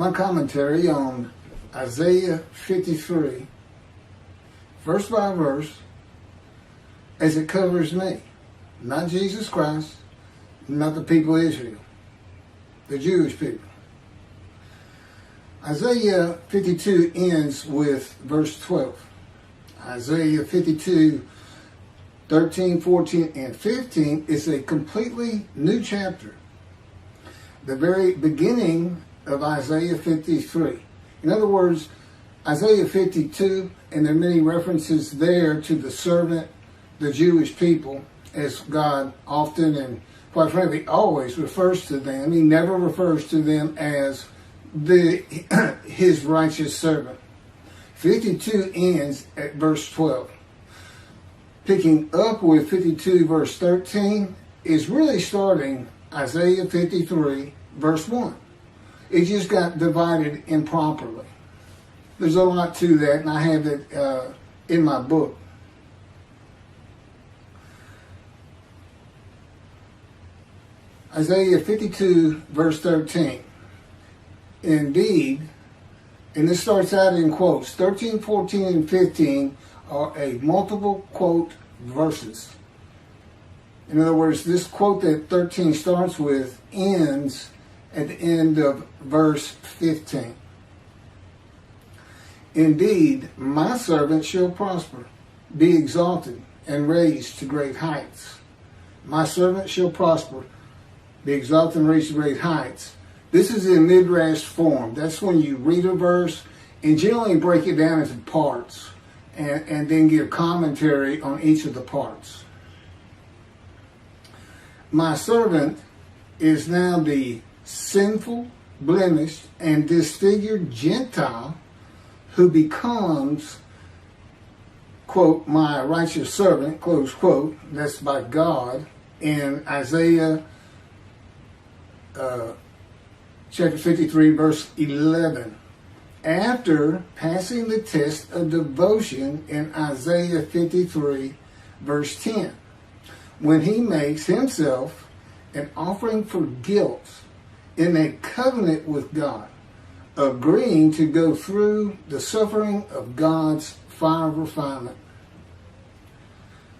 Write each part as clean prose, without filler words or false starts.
my commentary on Isaiah 53, verse by verse, as it covers me. Not Jesus Christ, not the people of Israel, the Jewish people. Isaiah 52 ends with verse 12. Isaiah 52, 13, 14, and 15 is a completely new chapter. The very beginning of Isaiah 53. In other words, Isaiah 52, and there are many references there to the servant, the Jewish people, as God often and quite frankly always refers to them. He never refers to them as his righteous servant. 52 ends at verse 12. Picking up with 52 verse 13 is really starting Isaiah 53 verse 1. It just got divided improperly. There's a lot to that, and I have it in my book. Isaiah 52 verse 13. Indeed, and this starts out in quotes, 13, 14, and 15 are a multiple quote verses. In other words, this quote that 13 starts with ends at the end of verse 15. Indeed, my servant shall prosper, be exalted, and raised to great heights. My servant shall prosper, be exalted, and raised to great heights. This is in midrash form. That's when you read a verse and generally break it down into parts and then give commentary on each of the parts. My servant is now the sinful, blemished, and disfigured Gentile who becomes, quote, my righteous servant, close quote. That's by God in Isaiah chapter 53, verse 11. After passing the test of devotion in Isaiah 53, verse 10, when he makes himself an offering for guilt in a covenant with God, agreeing to go through the suffering of God's fire of refinement.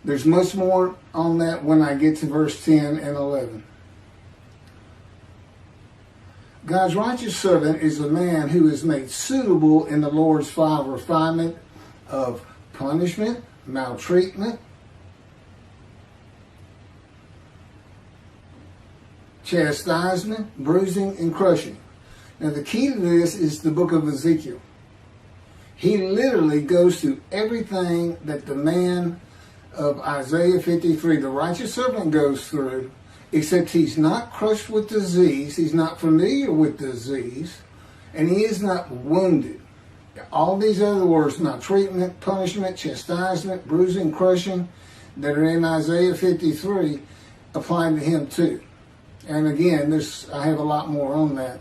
There's much more on that when I get to verse 10 and 11. God's righteous servant is a man who is made suitable in the Lord's fire of refinement of punishment, maltreatment, chastisement, bruising, and crushing. Now the key to this is the book of Ezekiel. He literally goes through everything that the man of Isaiah 53, the righteous servant, goes through, except he's not crushed with disease, he's not familiar with disease, and he is not wounded. All these other words, maltreatment, punishment, chastisement, bruising, crushing, that are in Isaiah 53, apply to him too. And again, I have a lot more on that.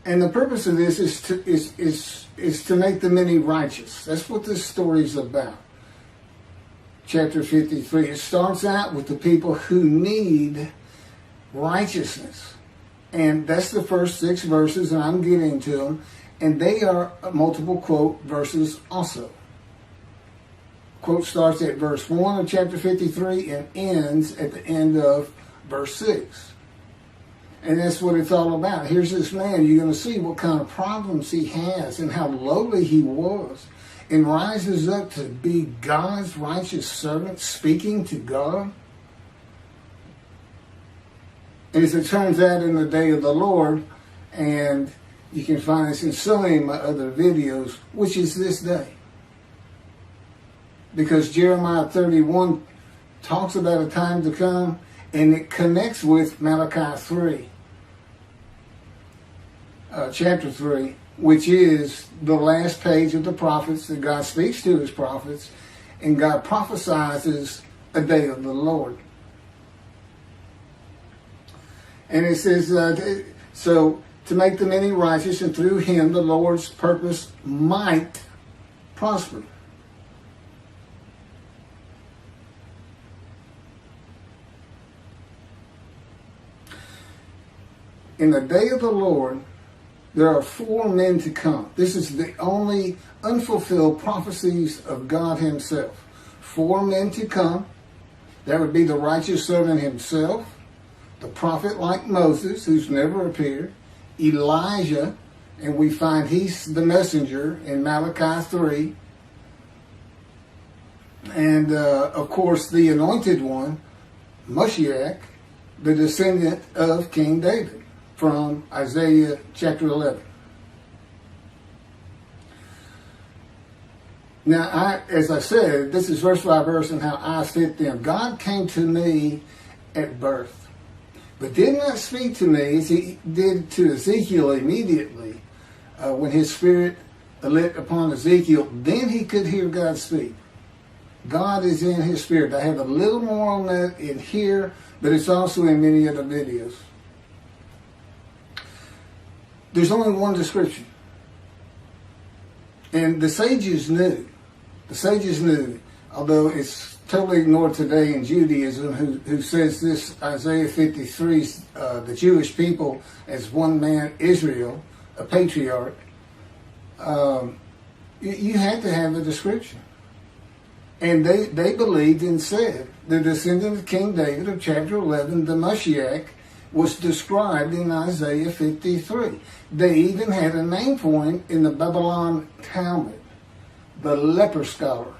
And the purpose of this is to make the many righteous. That's what this story is about. Chapter 53. It starts out with the people who need righteousness. And that's the first 6 verses, and I'm getting to them. And they are multiple quote verses also. Quote starts at verse 1 of chapter 53 and ends at the end of verse 6. And that's what it's all about. Here's this man. You're going to see what kind of problems he has and how lowly he was, and rises up to be God's righteous servant, speaking to God. And as it turns out, in the day of the Lord, and you can find this in so many of my other videos, which is this day. Because Jeremiah 31 talks about a time to come, and it connects with Malachi 3, chapter 3, which is the last page of the prophets that God speaks to his prophets, and God prophesies a day of the Lord. And it says, so to make the many righteous, and through him the Lord's purpose might prosper. in the day of the Lord, there are 4 men to come. This is the only unfulfilled prophecies of God himself. 4 men to come. That would be the righteous servant himself, the prophet like Moses, who's never appeared, Elijah, and we find he's the messenger in Malachi 3, and of course the anointed one, Moshiach, the descendant of King David, from Isaiah chapter 11. Now, as I said, this is verse by verse and how I fit them. God came to me at birth, but did not speak to me as he did to Ezekiel immediately when his spirit lit upon Ezekiel. Then he could hear God speak. God is in his spirit. I have a little more on that in here, but it's also in many other videos. There's only one description. And the sages knew. The sages knew, although it's totally ignored today in Judaism, who says this, Isaiah 53, the Jewish people as one man, Israel, a patriarch. You had to have a description. And they believed and said the descendant of King David of chapter 11, the Moshiach, was described in Isaiah 53. They even had a name for him in the Babylon Talmud, the leper scholar.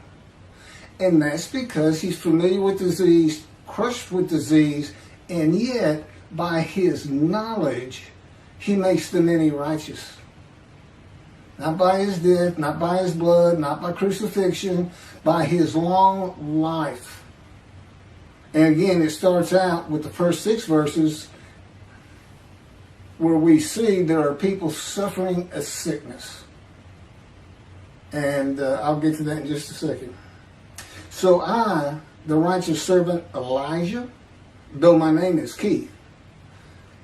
And that's because he's familiar with disease, crushed with disease, and yet by his knowledge, he makes the many righteous. Not by his death, not by his blood, not by crucifixion, by his long life. And again, it starts out with the first 6 verses where we see there are people suffering a sickness. And I'll get to that in just a second. So I, the righteous servant Elijah, though my name is Keith,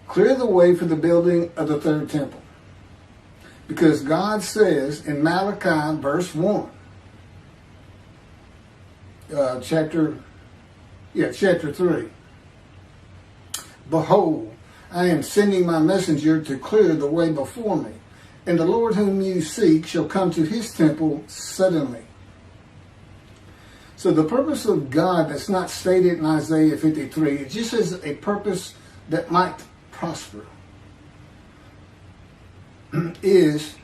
clear the way for the building of the 3rd temple. Because God says in Malachi verse 1, chapter 3, behold, I am sending my messenger to clear the way before me, and the Lord whom you seek shall come to his temple suddenly. So the purpose of God that's not stated in Isaiah 53, it just says a purpose that might prosper, is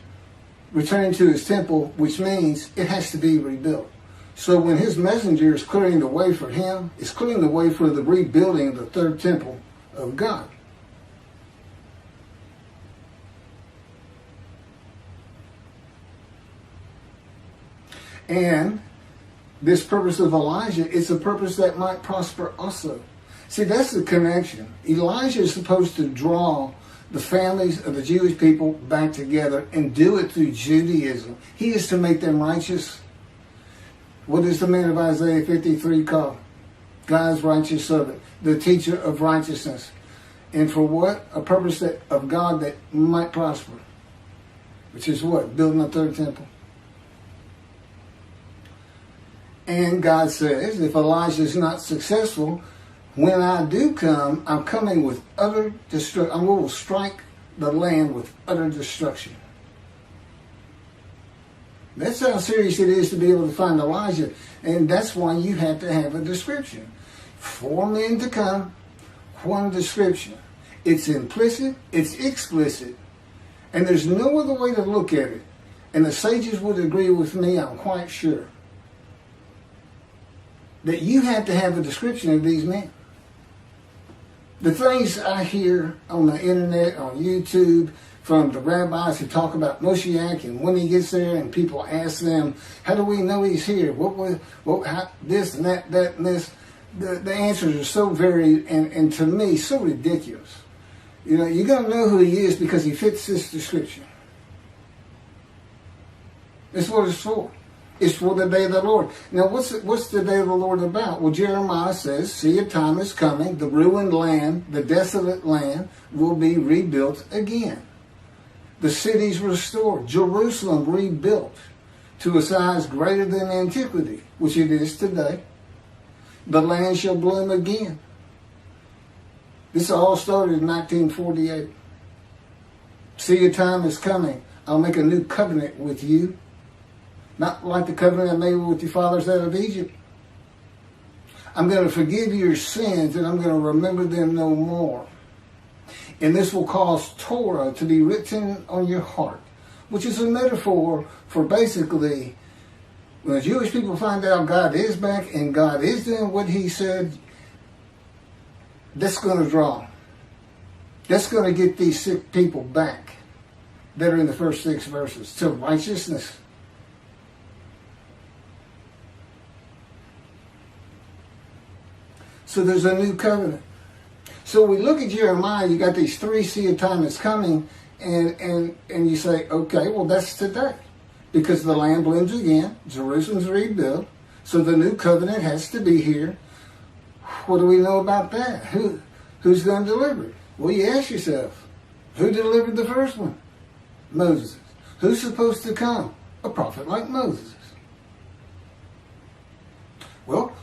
returning to his temple, which means it has to be rebuilt. So when his messenger is clearing the way for him, it's clearing the way for the rebuilding of the 3rd temple of God. And this purpose of Elijah is a purpose that might prosper also. See, that's the connection. Elijah is supposed to draw the families of the Jewish people back together and do it through Judaism. He is to make them righteous. What is the man of Isaiah 53 called? God's righteous servant, the teacher of righteousness. And for what? A purpose of God that might prosper. Which is what? Building a 3rd temple. And God says, if Elijah is not successful, when I do come, I'm coming with utter destruction. I will strike the land with utter destruction. That's how serious it is to be able to find Elijah. And that's why you have to have a description. 4 men to come, 1 description. It's implicit, it's explicit, and there's no other way to look at it. And the sages would agree with me, I'm quite sure, that you have to have a description of these men. The things I hear on the internet, on YouTube, from the rabbis who talk about Moshiach, and when he gets there and people ask them, how do we know he's here? This and that and this. The answers are so varied and to me so ridiculous. You know, you're going to know who he is because he fits this description. That's what it's for. It's for the day of the Lord. Now, what's the day of the Lord about? Well, Jeremiah says, see, a time is coming. The ruined land, the desolate land, will be rebuilt again. The cities restored. Jerusalem rebuilt to a size greater than antiquity, which it is today. The land shall bloom again. This all started in 1948. See, your time is coming. I'll make a new covenant with you. Not like the covenant I made with your fathers out of Egypt. I'm going to forgive your sins, and I'm going to remember them no more. And this will cause Torah to be written on your heart, which is a metaphor for basically, when the Jewish people find out God is back and God is doing what he said, that's going to draw. That's going to get these sick people back that are in the first 6 verses to righteousness. So there's a new covenant. So we look at Jeremiah, you got these 3 see a time is coming, and you say, okay, well that's today. Because the land blooms again, Jerusalem's rebuilt, so the new covenant has to be here. What do we know about that? Who's going to deliver it? Well, you ask yourself, who delivered the first one? Moses. Who's supposed to come? A prophet like Moses. Well,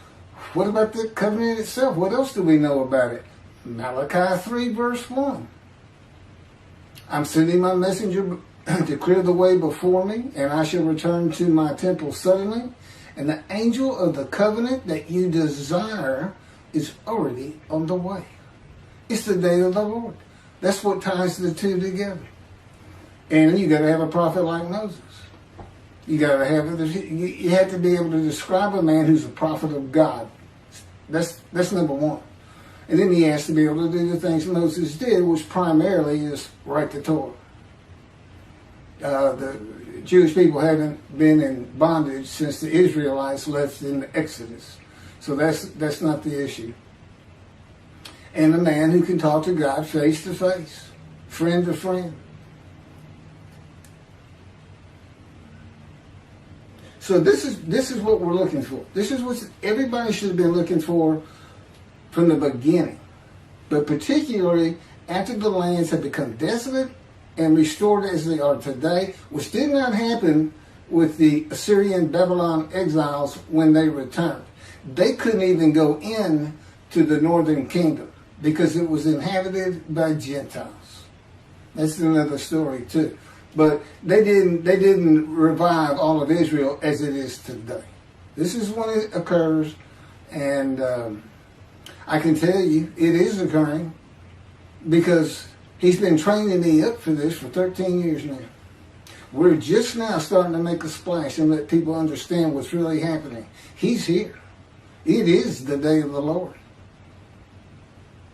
what about the covenant itself? What else do we know about it? Malachi 3 verse 1. I'm sending my messenger to clear the way before me, and I shall return to my temple suddenly, and the angel of the covenant that you desire is already on the way. It's the day of the Lord. That's what ties the two together. And you got to have a prophet like Moses. You got to have, you have to be able to describe a man who's a prophet of God. That's number one. And then he has to be able to do the things Moses did, which primarily is write the Torah. The Jewish people haven't been in bondage since the Israelites left in the Exodus. So that's not the issue. And a man who can talk to God face to face, friend to friend. So this is what we're looking for. This is what everybody should have been looking for from the beginning. But particularly after the lands have become desolate and restored as they are today, which did not happen with the Assyrian Babylon exiles when they returned. They couldn't even go in to the northern kingdom because it was inhabited by Gentiles. That's another story too. But they didn't revive all of Israel as it is today. This is when it occurs, and I can tell you it is occurring because he's been training me up for this for 13 years now. We're just now starting to make a splash and let people understand what's really happening. He's here. It is the day of the Lord.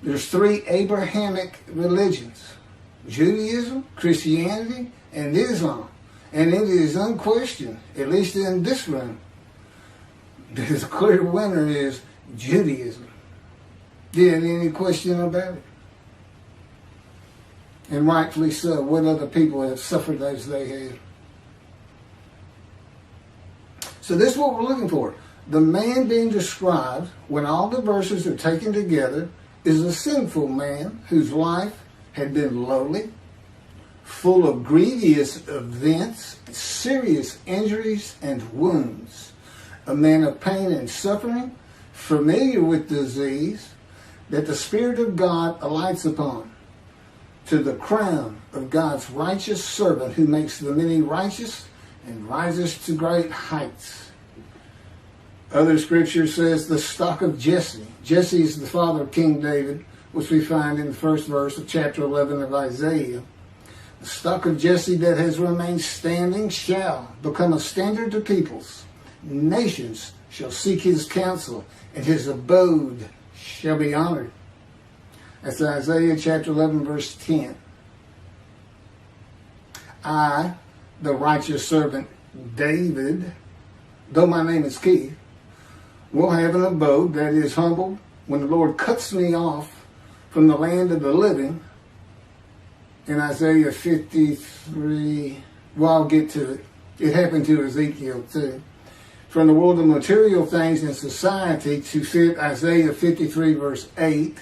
There's 3 Abrahamic religions: Judaism, Christianity, and Islam. And it is unquestioned, at least in this room, the clear winner is Judaism. There ain't any question about it. And rightfully so. What other people have suffered as they have. So this is what we're looking for. The man being described, when all the verses are taken together, is a sinful man whose life had been lowly, full of grievous events, serious injuries and wounds, a man of pain and suffering, familiar with disease, that the Spirit of God alights upon, to the crown of God's righteous servant, who makes the many righteous and rises to great heights. Other scripture says the stock of Jesse. Jesse is the father of King David, which we find in the first verse of chapter 11 of Isaiah. The stock of Jesse that has remained standing shall become a standard to peoples. Nations shall seek his counsel, and his abode shall be honored. That's Isaiah chapter 11, verse 10. I, the righteous servant David, though my name is Keith, will have an abode that is humble when the Lord cuts me off from the land of the living. In Isaiah 53, well, I'll get to it. It happened to Ezekiel too. From the world of material things and society to fit Isaiah 53 verse 8.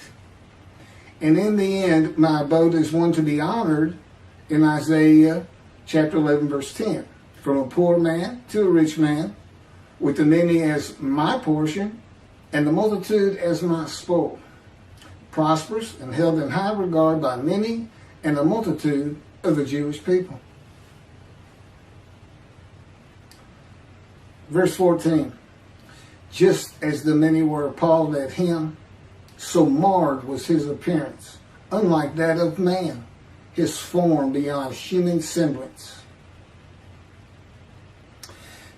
And in the end, my abode is one to be honored in Isaiah chapter 11 verse 10. From a poor man to a rich man, with the many as my portion, and the multitude as my spoil. Prosperous and held in high regard by many, and the multitude of the Jewish people. Verse 14, just as the many were appalled at him, so marred was his appearance, unlike that of man, his form beyond human semblance.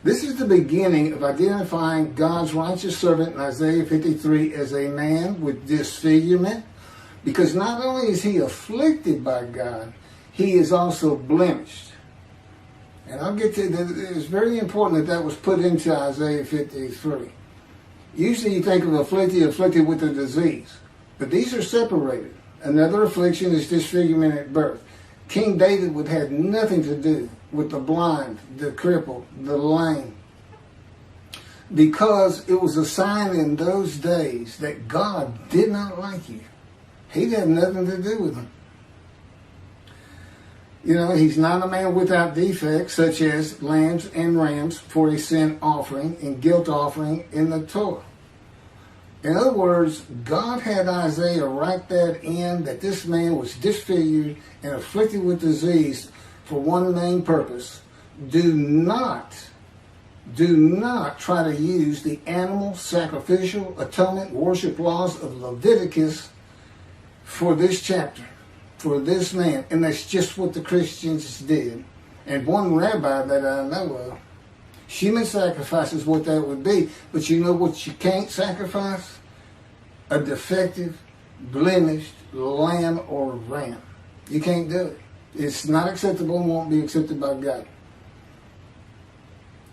This is the beginning of identifying God's righteous servant in Isaiah 53 as a man with disfigurement, because not only is he afflicted by God, he is also blemished. And I'll get to that. It's very important that was put into Isaiah 53. Usually you think of afflicted with a disease, but these are separated. Another affliction is disfigurement at birth. King David would have nothing to do with the blind, the crippled, the lame, because it was a sign in those days that God did not like you. He'd have nothing to do with them. You know, he's not a man without defects, such as lambs and rams for a sin offering and guilt offering in the Torah. In other words, God had Isaiah write that in, that this man was disfigured and afflicted with disease for one main purpose. Do not try to use the animal sacrificial atonement worship laws of Leviticus for this chapter, for this man. And that's just what the Christians did. And one rabbi that I know of, human sacrifice is what that would be. But you know what you can't sacrifice? A defective, blemished lamb or ram. You can't do it. It's not acceptable and won't be accepted by God.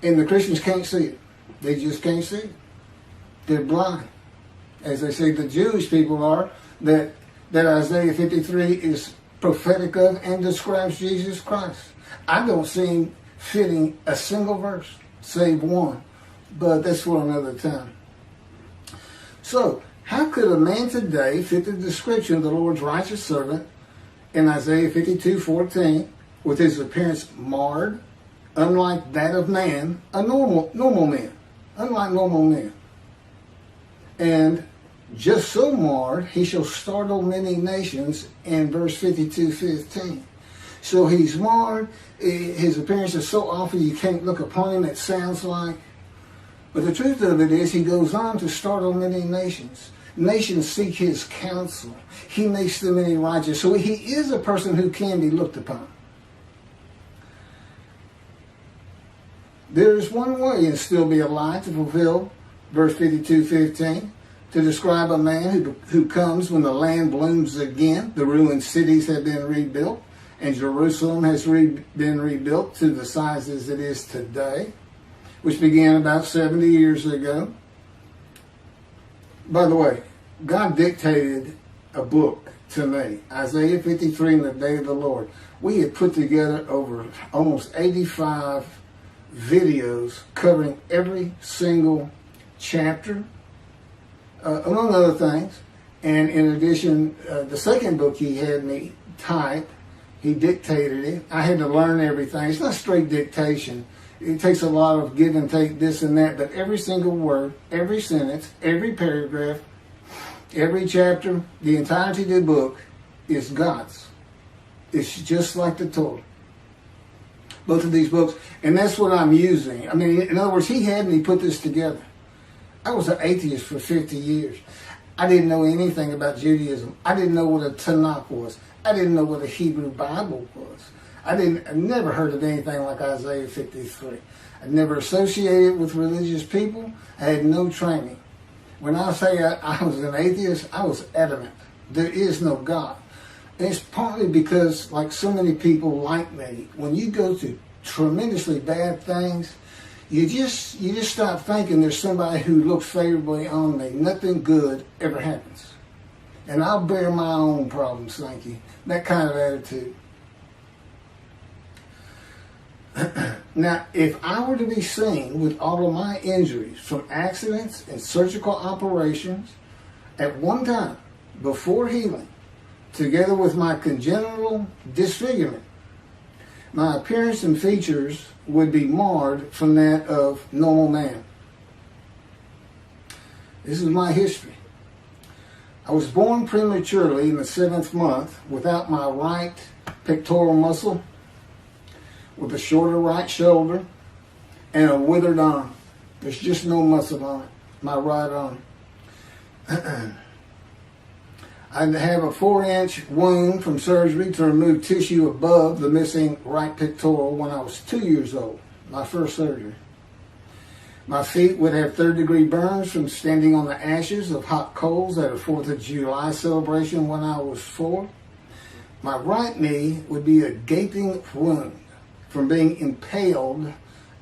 And the Christians can't see it. They just can't see it. They're blind. As they say the Jewish people are, that Isaiah 53 is prophetic of and describes Jesus Christ. I don't see him fitting a single verse, save one. But that's for another time. So, how could a man today fit the description of the Lord's righteous servant in Isaiah 52:14, with his appearance marred, unlike that of man, a normal man, unlike normal men, and just so marred, he shall startle many nations in verse 52:15. So he's marred, his appearance is so awful you can't look upon him, it sounds like. But the truth of it is, he goes on to startle many nations. Nations seek his counsel. He makes them any righteous. So he is a person who can be looked upon. There is one way and still be alive to fulfill verse 52:15, to describe a man who comes when the land blooms again, the ruined cities have been rebuilt, and Jerusalem has been rebuilt to the size as it is today, which began about 70 years ago. By the way, God dictated a book to me, Isaiah 53 and the Day of the Lord. We had put together over almost 85 videos covering every single chapter, among other things. And in addition, the second book he had me type, he dictated it. I had to learn everything. It's not straight dictation. It takes a lot of give and take, this and that, but every single word, every sentence, every paragraph, every chapter, the entirety of the book is God's. It's just like the Torah. Both of these books, and that's what I'm using. I mean, in other words, he had me put this together. I was an atheist for 50 years. I didn't know anything about Judaism. I didn't know what a Tanakh was. I didn't know what a Hebrew Bible was. I never heard of anything like Isaiah 53. I never associated with religious people. I had no training. When I say I was an atheist, I was adamant. There is no God. And it's partly because, like so many people like me, when you go through tremendously bad things, you just stop thinking there's somebody who looks favorably on me. Nothing good ever happens. And I'll bear my own problems, thank you. That kind of attitude. Now, if I were to be seen with all of my injuries from accidents and surgical operations at one time before healing, together with my congenital disfigurement, my appearance and features would be marred from that of normal man. This is my history. I was born prematurely in the 7th month without my right pectoral muscle with a shorter right shoulder and a withered arm. There's just no muscle on it, my right arm. I have a 4-inch wound from surgery to remove tissue above the missing right pectoral when I was 2 years old, my first surgery. My feet would have third-degree burns from standing on the ashes of hot coals at a 4th of July celebration when I was 4. My right knee would be a gaping wound from being impaled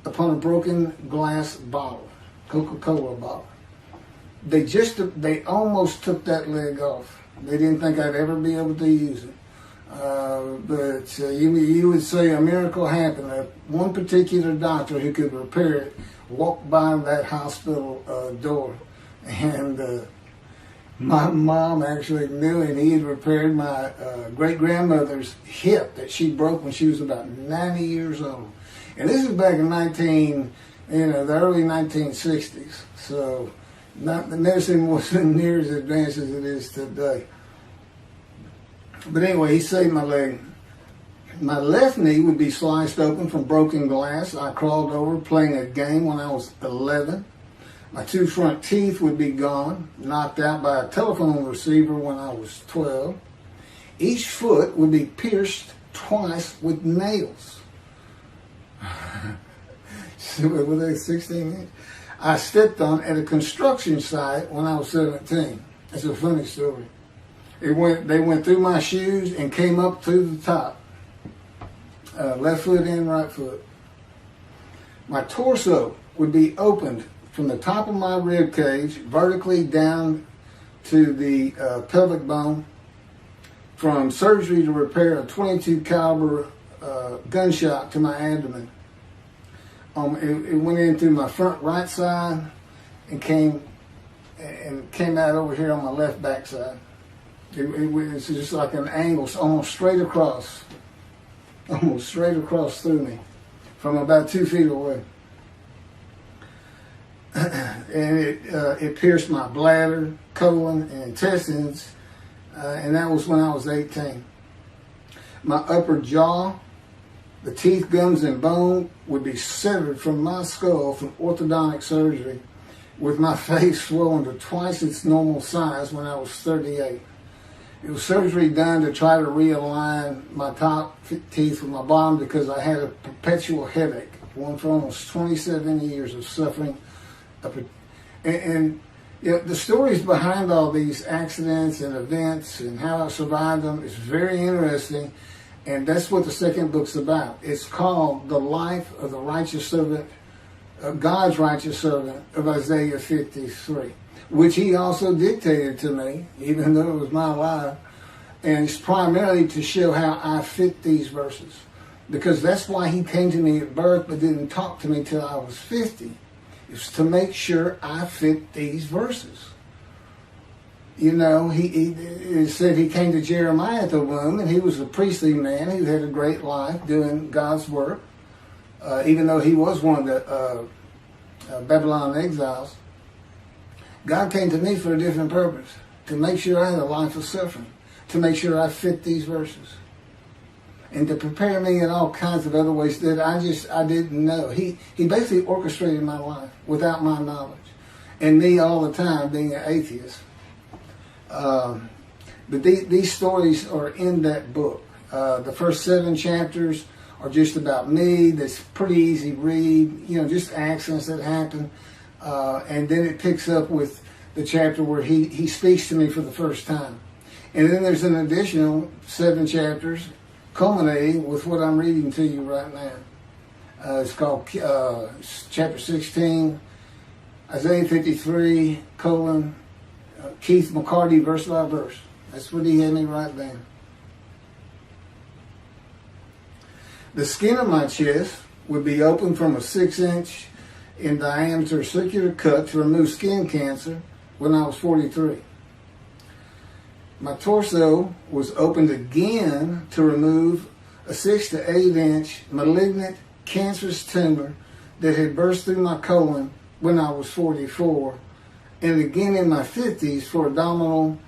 upon a broken glass bottle, Coca-Cola bottle. They almost took that leg off. They didn't think I'd ever be able to use it. But you would say a miracle happened. One particular doctor who could repair it walked by that hospital door, and my mom actually knew him. He had repaired my great-grandmother's hip that she broke when she was about 90 years old. And this is back in the early 1960s. So the medicine wasn't near as advanced as it is today. But anyway, he saved my leg. My left knee would be sliced open from broken glass. I crawled over playing a game when I was 11. My 2 front teeth would be gone, knocked out by a telephone receiver when I was 12. Each foot would be pierced twice with nails. Were they 16 inches? I stepped on at a construction site when I was 17. It's a funny story. They went through my shoes and came up to the top. Left foot and right foot. My torso would be opened from the top of my rib cage vertically down to the pelvic bone from surgery to repair a .22 caliber gunshot to my abdomen. It went in through my front right side and came out over here on my left back side. It was just like an angle, almost straight across through me from about 2 feet away. And it pierced my bladder, colon, and intestines, and that was when I was 18. My upper jaw, the teeth, gums, and bone would be severed from my skull from orthodontic surgery, with my face swollen to twice its normal size when I was 38. It was surgery done to try to realign my top teeth with my bottom because I had a perpetual headache, one for almost 27 years of suffering. And the stories behind all these accidents and events and how I survived them is very interesting, and that's what the second book's about. It's called The Life of the Righteous Servant, God's Righteous Servant of Isaiah 53. Which he also dictated to me, even though it was my life. And it's primarily to show how I fit these verses. Because that's why he came to me at birth but didn't talk to me till I was 50. It was to make sure I fit these verses. You know, he said he came to Jeremiah at the womb, and he was a priestly man who had a great life doing God's work, even though he was one of the Babylonian exiles. God came to me for a different purpose, to make sure I had a life of suffering, to make sure I fit these verses, and to prepare me in all kinds of other ways that I didn't know. He basically orchestrated my life without my knowledge, and me all the time being an atheist. But these stories are in that book. The first 7 chapters are just about me. That's pretty easy read, just accidents that happen. And then it picks up with the chapter where he speaks to me for the first time. And then there's an additional 7 chapters culminating with what I'm reading to you right now. It's called chapter 16, Isaiah 53, Keith McCarty, verse by verse. That's what he had me write down. The skin of my chest would be open from a 6-inch in diameter circular cut to remove skin cancer when I was 43. My torso was opened again to remove a 6 to 8 inch malignant cancerous tumor that had burst through my colon when I was 44, and again in my 50s for abdominal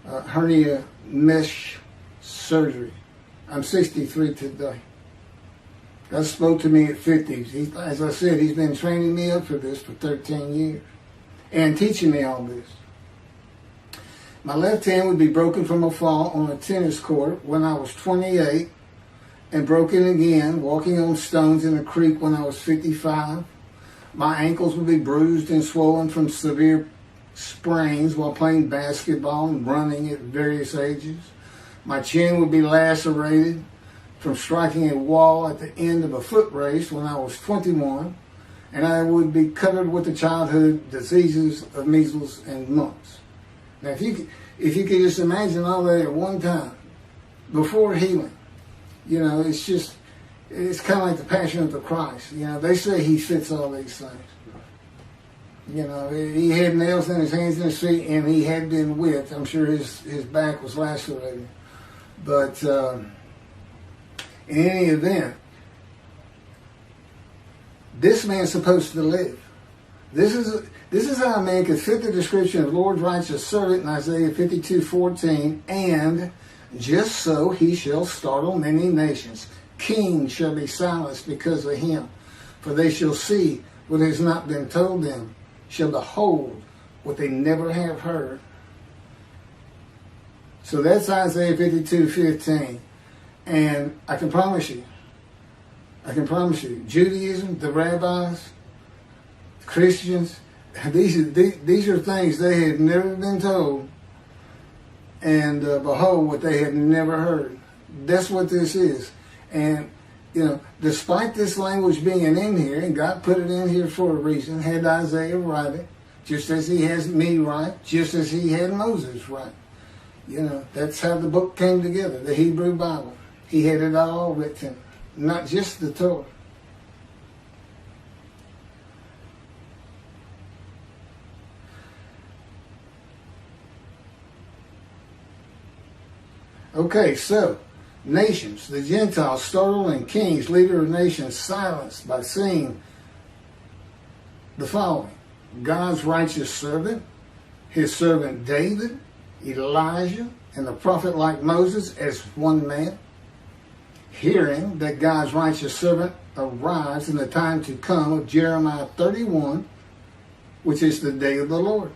hernia mesh surgery. I'm 63 today. God spoke to me at 50. As I said, he's been training me up for this for 13 years and teaching me all this. My left hand would be broken from a fall on a tennis court when I was 28 and broken again walking on stones in a creek when I was 55. My ankles would be bruised and swollen from severe sprains while playing basketball and running at various ages. My chin would be lacerated from striking a wall at the end of a foot race when I was 21, and I would be covered with the childhood diseases of measles and mumps. Now, if you could just imagine all that at one time, before healing, it's kind of like the Passion of the Christ. They say he fits all these things. He had nails in his hands and his feet, and he had been whipped. I'm sure his back was lacerated. But in any event, this man's supposed to live. This is how a man could fit the description of Lord's righteous servant in Isaiah 52:14, and just so he shall startle many nations. Kings shall be silenced because of him, for they shall see what has not been told them, shall behold what they never have heard. So that's Isaiah 52:15. And I can promise you, Judaism, the rabbis, Christians, these are things they had never been told, and behold what they had never heard. That's what this is. And, despite this language being in here, and God put it in here for a reason, had Isaiah write it, just as he has me write, just as he had Moses write. That's how the book came together, the Hebrew Bible. He had it all written, not just the Torah. Okay, so, nations, the Gentiles, startled, and kings, leader of nations, silenced by seeing the following. God's righteous servant, his servant David, Elijah, and the prophet like Moses as one man, hearing that God's righteous servant arrives in the time to come of Jeremiah 31, which is the day of the Lord.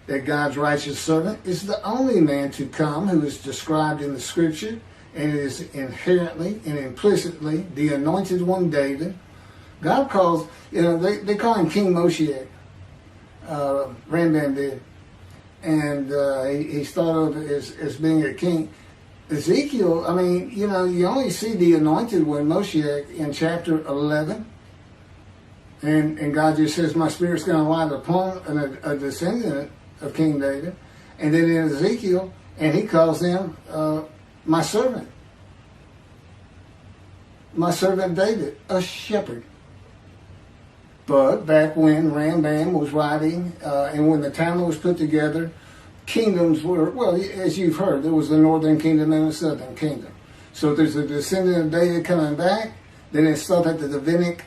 That God's righteous servant is the only man to come who is described in the scripture and is inherently and implicitly the anointed one, David. God calls, they call him King Moshiach. Rambam did. And he's thought of as being a king. Ezekiel, you only see the anointed one, Moshiach, in chapter 11. And God just says, my spirit's going to light upon a descendant of King David. And then in Ezekiel, and he calls him my servant David, a shepherd. But back when Rambam was writing, and when the Talmud was put together, kingdoms were, well, as you've heard, there was the northern kingdom and the southern kingdom. So if there's a descendant of David coming back, then it's thought that the Davidic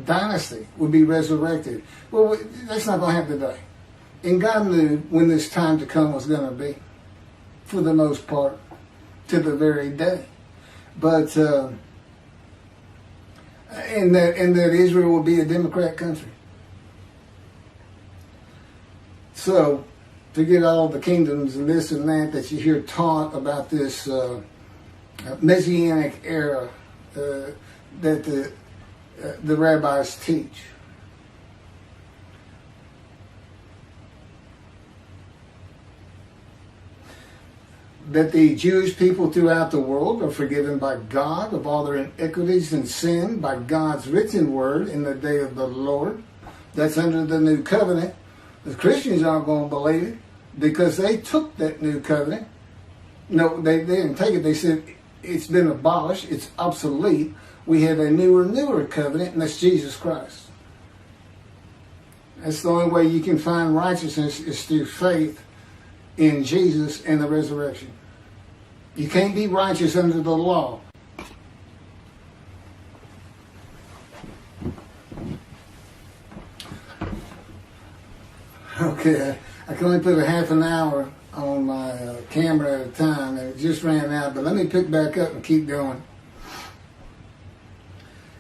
dynasty would be resurrected. Well, that's not going to happen today. And God knew when this time to come was going to be, for the most part, to the very day. But, and that Israel will be a democrat country. So, forget all the kingdoms and this and that you hear taught about this Messianic era that the rabbis teach. That the Jewish people throughout the world are forgiven by God of all their iniquities and sin by God's written word in the day of the Lord. That's under the new covenant. The Christians aren't going to believe it because they took that new covenant. No, they didn't take it. They said it's been abolished. It's obsolete. We have a newer covenant, and that's Jesus Christ. That's the only way you can find righteousness is through faith in Jesus and the resurrection. You can't be righteous under the law. Okay, I can only put a half an hour on my camera at a time, and it just ran out. But let me pick back up and keep going.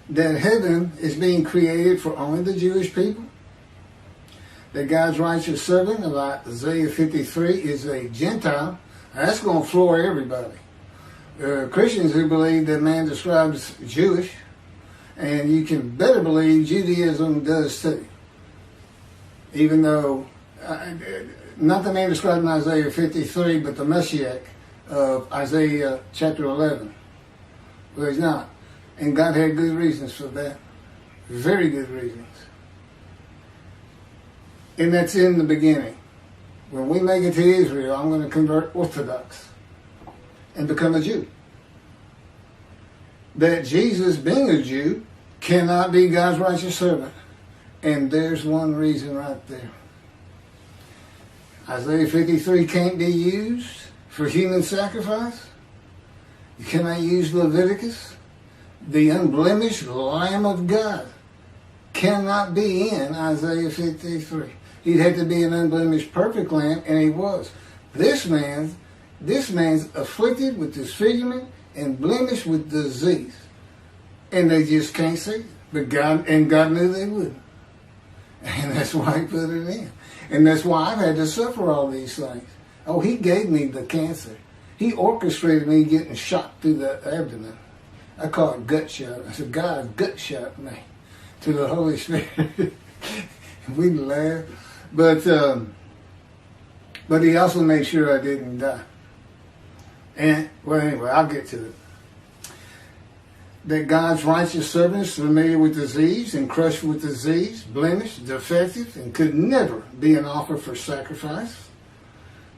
That heaven is being created for only the Jewish people. That God's righteous servant, like Isaiah 53, is a Gentile. That's going to floor everybody. Christians who believe that man describes Jewish, and you can better believe Judaism does too. Even though, not the man described in Isaiah 53, but the Moshiach of Isaiah chapter 11. Well, he's not. And God had good reasons for that. Very good reasons. And that's in the beginning. When we make it to Israel, I'm going to convert Orthodox and become a Jew. That Jesus, being a Jew, cannot be God's righteous servant. And there's one reason right there. Isaiah 53 can't be used for human sacrifice. You cannot use Leviticus. The unblemished Lamb of God cannot be in Isaiah 53. He'd have to be an unblemished perfect lamb, and he was. This man's afflicted with disfigurement and blemished with disease. And they just can't see it. But God knew they wouldn't. And that's why he put it in. And that's why I've had to suffer all these things. Oh, he gave me the cancer. He orchestrated me getting shot through the abdomen. I call it gut shot. I said, God gut shot me to the Holy Spirit. We laugh. But he also made sure I didn't die. And, well, anyway, I'll get to it. That God's righteous servant is familiar with disease and crushed with disease, blemished, defective, and could never be an offer for sacrifice.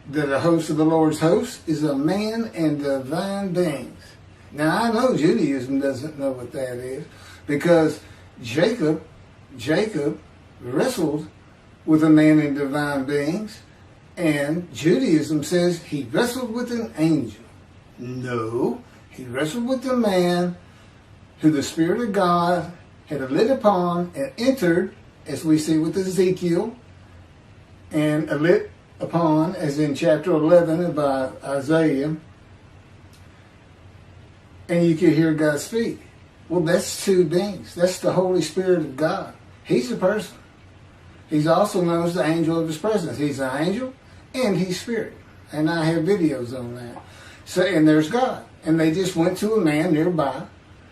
That a host of the Lord's host is a man and divine beings. Now, I know Judaism doesn't know what that is, because Jacob wrestled with a man and divine beings, and Judaism says he wrestled with an angel. No, he wrestled with a man who the Spirit of God had lit upon and entered, as we see with Ezekiel, and lit upon, as in chapter 11 by Isaiah, and you could hear God speak. Well, that's two beings. That's the Holy Spirit of God. He's a person. He's also known as the angel of his presence. He's an angel and he's spirit. And I have videos on that. So, and there's God. And they just went to a man nearby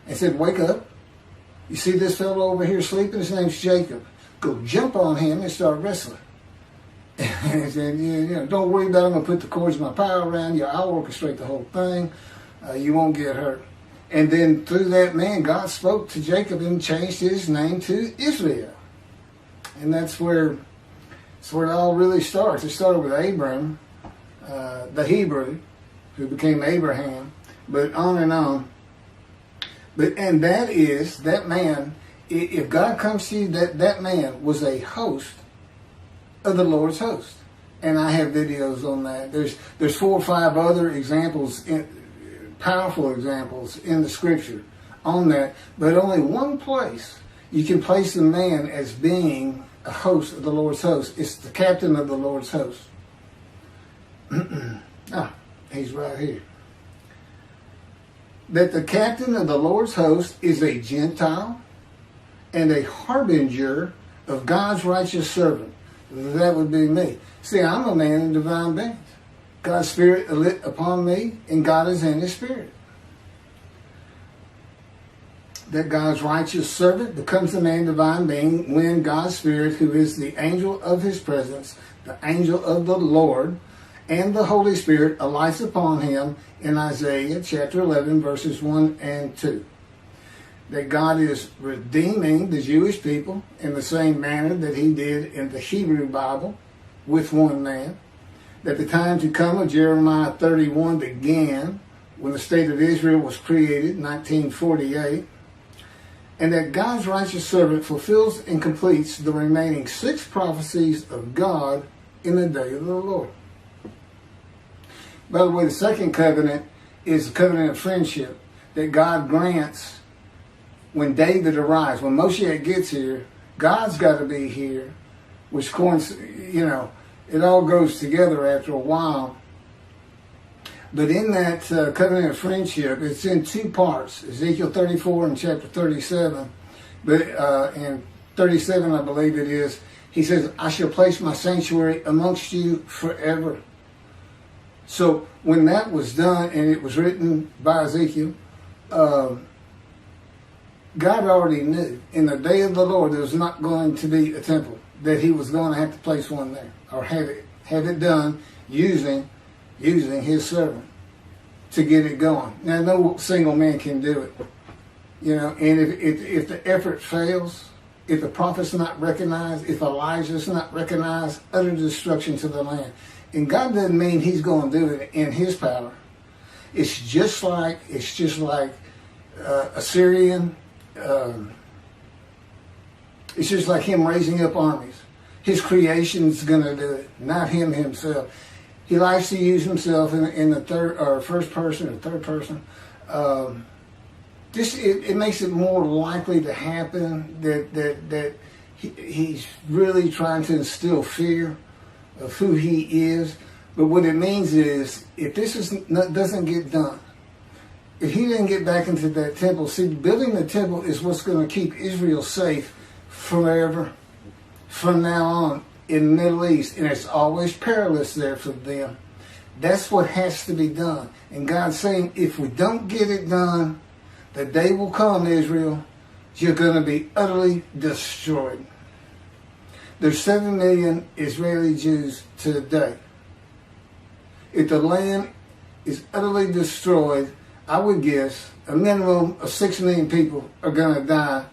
and said, wake up. You see this fellow over here sleeping? His name's Jacob. Go jump on him and start wrestling. And he said, don't worry about it. I'm going to put the cords of my power around you. I'll orchestrate the whole thing. You won't get hurt. And then through that man, God spoke to Jacob and changed his name to Israel. And that's where it all really starts. It started with Abram, the Hebrew, who became Abraham, but on and on. And that man, if God comes to you, that man was a host of the Lord's host. And I have videos on that. There's 4 or 5 other examples, powerful examples in the scripture on that, but only one place you can place the man as being a host of the Lord's host. It's the captain of the Lord's host. He's right here. That the captain of the Lord's host is a Gentile and a harbinger of God's righteous servant. That would be me. See, I'm a man in divine beings. God's Spirit lit upon me, and God is in his Spirit. That God's righteous servant becomes a man divine being when God's Spirit, who is the angel of his presence, the angel of the Lord, and the Holy Spirit alights upon him in Isaiah chapter 11, verses 1 and 2. That God is redeeming the Jewish people in the same manner that he did in the Hebrew Bible with one man. That the time to come of Jeremiah 31 began when the state of Israel was created in 1948. And that God's righteous servant fulfills and completes the remaining 6 prophecies of God in the day of the Lord. By the way, the second covenant is the covenant of friendship that God grants when David arrives. When Moshiach gets here, God's got to be here, which it all goes together after a while. But in that covenant of friendship, it's in two parts. Ezekiel 34 and chapter 37. But in 37, I believe it is, he says, I shall place my sanctuary amongst you forever. So when that was done, and it was written by Ezekiel, God already knew in the day of the Lord there was not going to be a temple, that he was going to have to place one there, or have it done using his servant to get it going. Now, no single man can do it. You know, and if the effort fails, if the prophet's not recognized, if Elijah's not recognized, utter destruction to the land. And God doesn't mean he's going to do it in his power. It's just like Assyrian. It's just like him raising up armies. His creation's going to do it, not him himself. He likes to use himself in the third or first person or third person. It makes it more likely to happen that he's really trying to instill fear of who he is. But what it means is, if this doesn't get done, if he didn't get back into that temple, see, building the temple is what's going to keep Israel safe forever, from now on, in the Middle East. And it's always perilous there for them. That's what has to be done. And God's saying, if we don't get it done, the day will come, Israel, you're going to be utterly destroyed. There's 7 million Israeli Jews today. If the land is utterly destroyed, I would guess a minimum of 6 million people are going to die.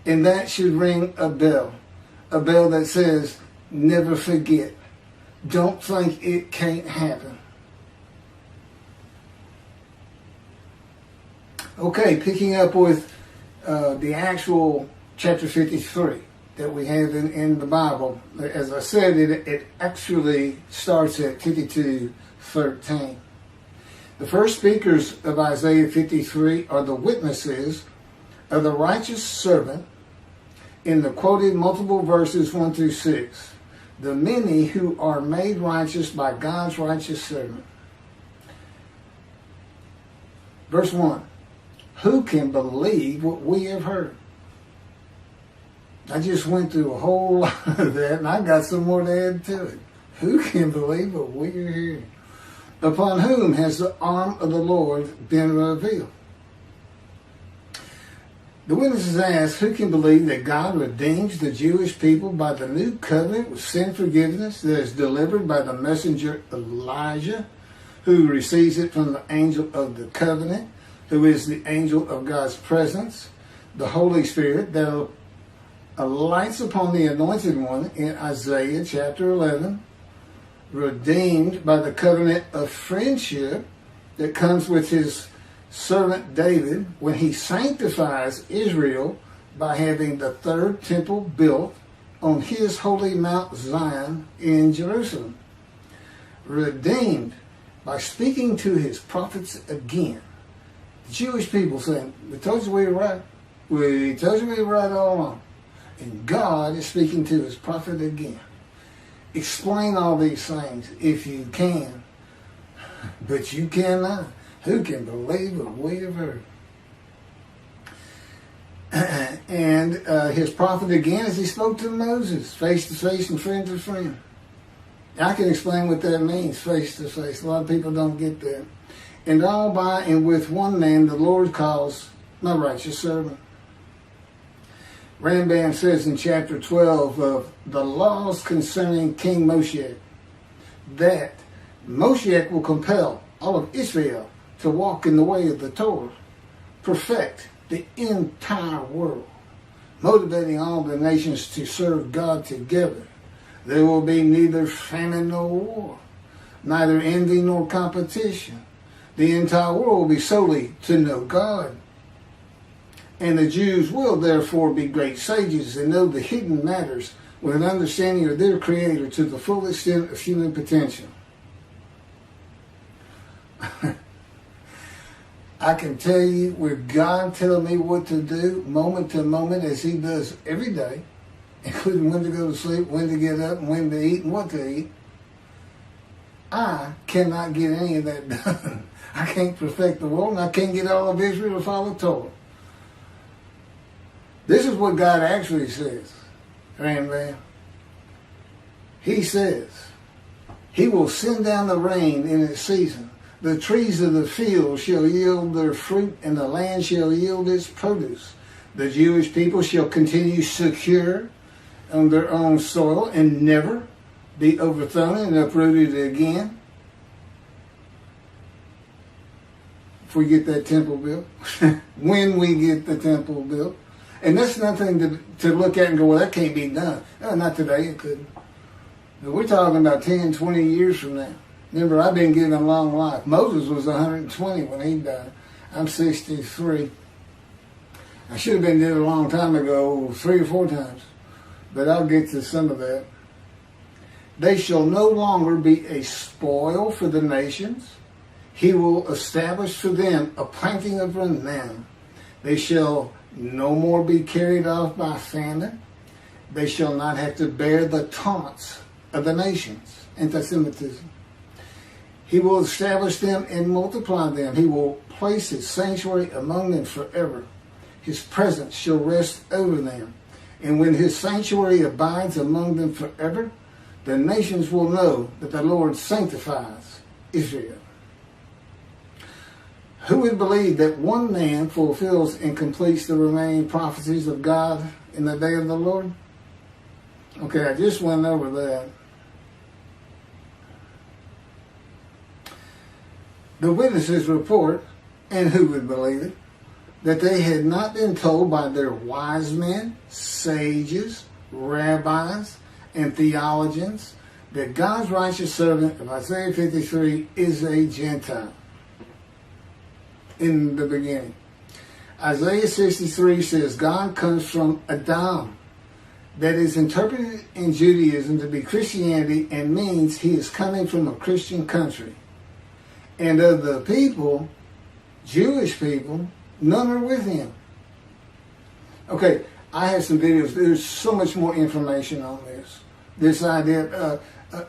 And that should ring a bell that says, never forget. Don't think it can't happen. Okay, picking up with the actual chapter 53 that we have in the Bible. As I said, it actually starts at 52:13. The first speakers of Isaiah 53 are the witnesses of the righteous servant in the quoted multiple verses 1 through 6. The many who are made righteous by God's righteous servant. Verse 1. Who can believe what we have heard? I just went through a whole lot of that, and I got some more to add to it. Who can believe what we are hearing? Upon whom has the arm of the Lord been revealed? The witnesses ask, who can believe that God redeems the Jewish people by the new covenant with sin forgiveness that is delivered by the messenger Elijah, who receives it from the angel of the covenant, who is the angel of God's presence, the Holy Spirit that alights upon the anointed one in Isaiah chapter 11, redeemed by the covenant of friendship that comes with his servant David when he sanctifies Israel by having the third temple built on his holy Mount Zion in Jerusalem. Redeemed by speaking to his prophets again. The Jewish people saying, we told you we were right. We told you we were right all along. And God is speaking to his prophet again. Explain all these things if you can. But you cannot. Who can believe what we have heard? And his prophet again as he spoke to Moses, face to face and friend to friend. I can explain what that means, face to face. A lot of people don't get that. And all by and with one man the Lord calls my righteous servant. Rambam says in chapter 12 of the laws concerning King Moshiach that Moshiach will compel all of Israel to walk in the way of the Torah, perfect the entire world, motivating all the nations to serve God together. There will be neither famine nor war, neither envy nor competition. The entire world will be solely to know God. And the Jews will therefore be great sages and know the hidden matters with an understanding of their Creator to the full extent of human potential. I can tell you, with God telling me what to do moment to moment as he does every day, including when to go to sleep, when to get up, and when to eat, and what to eat, I cannot get any of that done. I can't perfect the world, and I can't get all of Israel to follow Torah. This is what God actually says, Rambam. He says, He will send down the rain in its season. The trees of the field shall yield their fruit, and the land shall yield its produce. The Jewish people shall continue secure on their own soil and never be overthrown and uprooted again. If we get that temple built, when we get the temple built. And that's nothing to look at and go, well, that can't be done. No, not today, it couldn't. But we're talking about 10, 20 years from now. Remember, I've been given a long life. Moses was 120 when he died. I'm 63. I should have been dead a long time ago, 3 or 4 times. But I'll get to some of that. They shall no longer be a spoil for the nations. He will establish for them a planting of renown. They shall no more be carried off by famine. They shall not have to bear the taunts of the nations. Anti-Semitism. He will establish them and multiply them. He will place his sanctuary among them forever. His presence shall rest over them. And when his sanctuary abides among them forever, the nations will know that the Lord sanctifies Israel. Who would believe that one man fulfills and completes the remaining prophecies of God in the day of the Lord? Okay, I just went over that. The witnesses report, and who would believe it, that they had not been told by their wise men, sages, rabbis, and theologians that God's righteous servant of Isaiah 53 is a Gentile. In the beginning. Isaiah 63 says God comes from Adam. That is interpreted in Judaism to be Christianity and means he is coming from a Christian country. And of the people, Jewish people, none are with him. Okay, I have some videos. There's so much more information on this. This idea,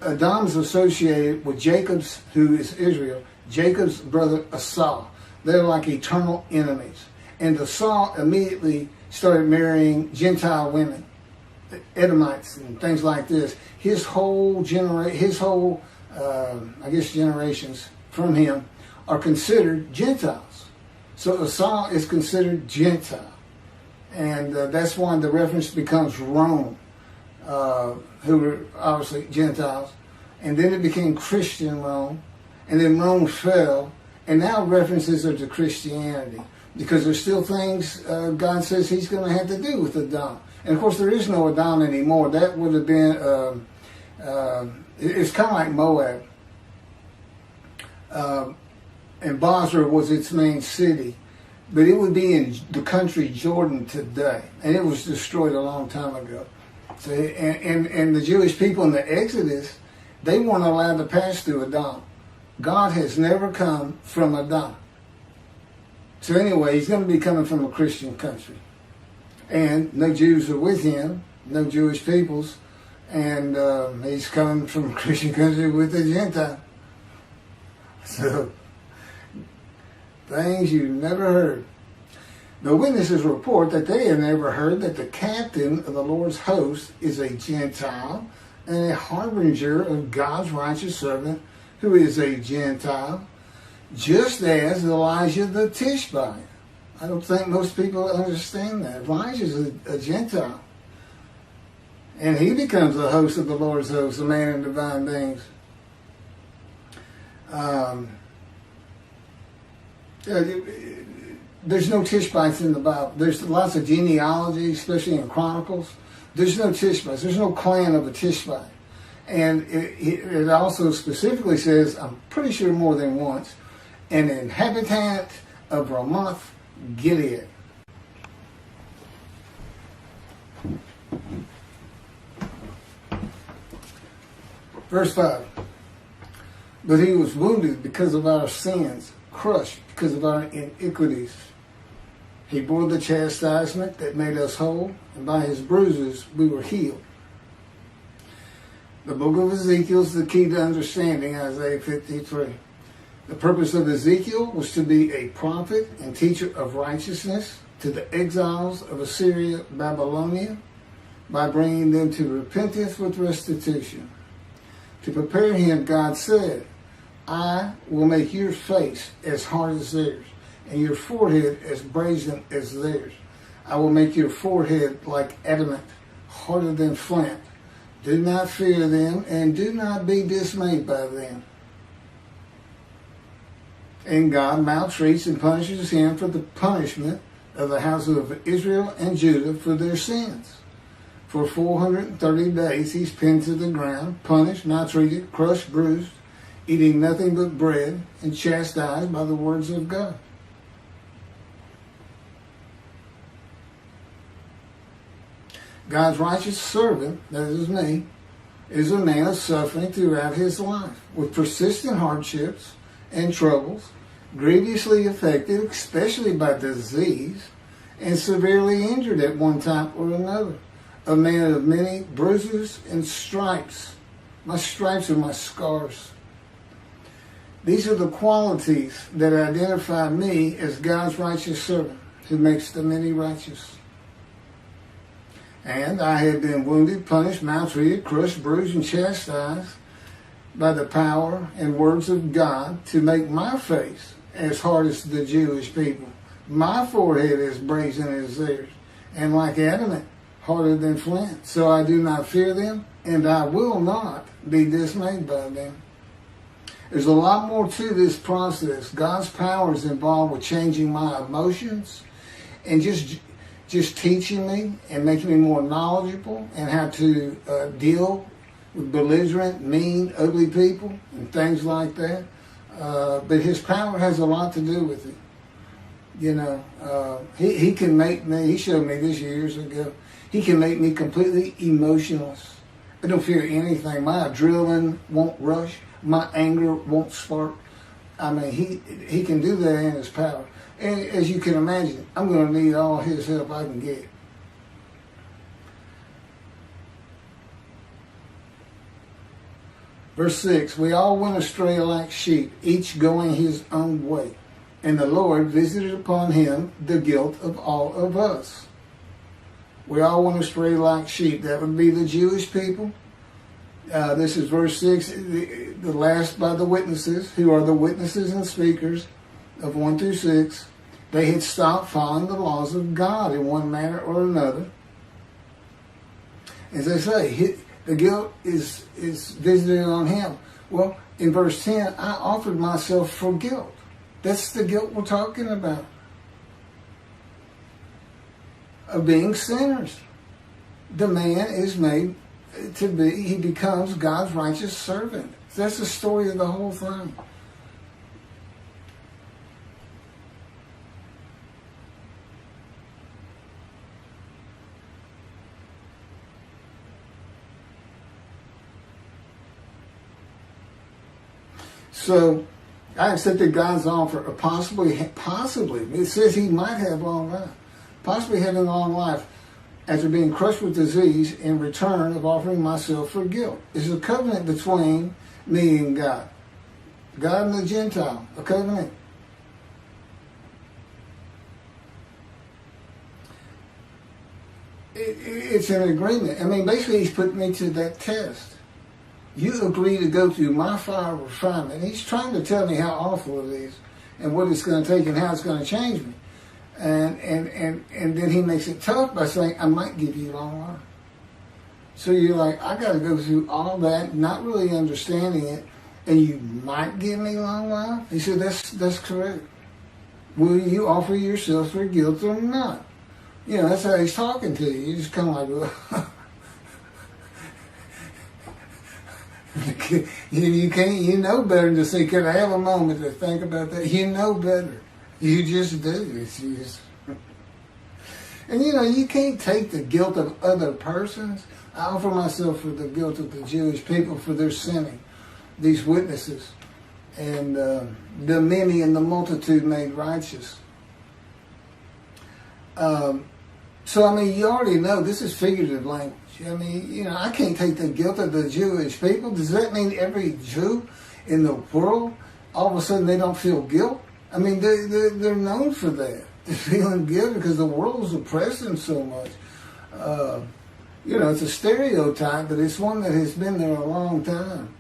Adam's associated with Jacob's, who is Israel, Jacob's brother Esau. They're like eternal enemies. And Esau immediately started marrying Gentile women, Edomites and things like this. His whole generations from him are considered Gentiles. So Esau is considered Gentile. And that's why the reference becomes Rome, who were obviously Gentiles. And then it became Christian Rome. And then Rome fell. And now references are to Christianity. Because there's still things God says he's going to have to do with Adam. And of course there is no Adam anymore. That would have been, it's kind of like Moab. And Basra was its main city. But it would be in the country Jordan today. And it was destroyed a long time ago. So, and the Jewish people in the Exodus, they weren't allowed to pass through Adam. God has never come from Adam. So anyway, he's going to be coming from a Christian country. And no Jews are with him, no Jewish peoples. And he's coming from a Christian country with a Gentile. So, things you never heard. The witnesses report that they have never heard that the captain of the Lord's host is a Gentile and a harbinger of God's righteous servant who is a Gentile, just as Elijah the Tishbite. I don't think most people understand that. Elijah's a Gentile. And he becomes the host of the Lord's host, a man in divine beings. There's no Tishbites in the Bible. There's lots of genealogy, especially in Chronicles. There's no Tishbites. There's no clan of a Tishbite. And it also specifically says, I'm pretty sure more than once, an inhabitant of Ramoth Gilead. Verse 5. But he was wounded because of our sins, crushed because of our iniquities. He bore the chastisement that made us whole, and by his bruises we were healed. The book of Ezekiel is the key to understanding Isaiah 53. The purpose of Ezekiel was to be a prophet and teacher of righteousness to the exiles of Assyria, Babylonia, by bringing them to repentance with restitution. To prepare him, God said, I will make your face as hard as theirs, and your forehead as brazen as theirs. I will make your forehead like adamant, harder than flint. Do not fear them, and do not be dismayed by them. And God maltreats and punishes him for the punishment of the houses of Israel and Judah for their sins. For 430 days he's pinned to the ground, punished, maltreated, crushed, bruised, eating nothing but bread, and chastised by the words of God. God's righteous servant, that is me, is a man of suffering throughout his life, with persistent hardships and troubles, grievously affected, especially by disease, and severely injured at one time or another. A man of many bruises and stripes. My stripes are my scars. These are the qualities that identify me as God's righteous servant, who makes the many righteous. And I have been wounded, punished, maltreated, crushed, bruised, and chastised by the power and words of God to make my face as hard as the Jewish people, my forehead as brazen as theirs, and like adamant, harder than flint. So I do not fear them, and I will not be dismayed by them. There's a lot more to this process. God's power is involved with changing my emotions and just teaching me and making me more knowledgeable and how to deal with belligerent, mean, ugly people and things like that. But his power has a lot to do with it. You know, he can make me, he showed me this years ago, he can make me completely emotionless. I don't fear anything. My adrenaline won't rush. My anger won't spark. I mean, he can do that in his power. And as you can imagine, I'm going to need all his help I can get. Verse 6, we all went astray like sheep, each going his own way. And the Lord visited upon him the guilt of all of us. We all went astray like sheep. That would be the Jewish people. This is verse 6, the last by the witnesses, who are the witnesses and speakers of 1 through 6. They had stopped following the laws of God in one manner or another. As they say, the guilt is visited on him. Well, in verse 10, I offered myself for guilt. That's the guilt we're talking about. Of being sinners. The man is made to be, he becomes God's righteous servant. That's the story of the whole thing. So, I accepted God's offer of possibly, it says he might have long life, possibly having long life after being crushed with disease in return of offering myself for guilt. It's a covenant between me and God. God and the Gentile, a covenant. It's an agreement. I mean, basically he's putting me to that test. You agree to go through my fire of refinement. He's trying to tell me how awful it is and what it's going to take and how it's going to change me. And then he makes it tough by saying, I might give you long life. So you're like, I got to go through all that, not really understanding it, and you might give me long life? He said, that's correct. Will you offer yourself for guilt or not? You know, that's how he's talking to you. You just kind of like, well, you can't, you know better than to say, can I have a moment to think about that? You know better. You just do. It's just, and you know, you can't take the guilt of other persons. I offer myself for the guilt of the Jewish people for their sinning, these witnesses, and the many and the multitude made righteous. So, I mean, you already know this is figurative language. I mean, you know, I can't take the guilt of the Jewish people. Does that mean every Jew in the world, all of a sudden, they don't feel guilt? I mean, they're known for that. They're feeling guilt because the world is oppressing so much. You know, it's a stereotype, but it's one that has been there a long time.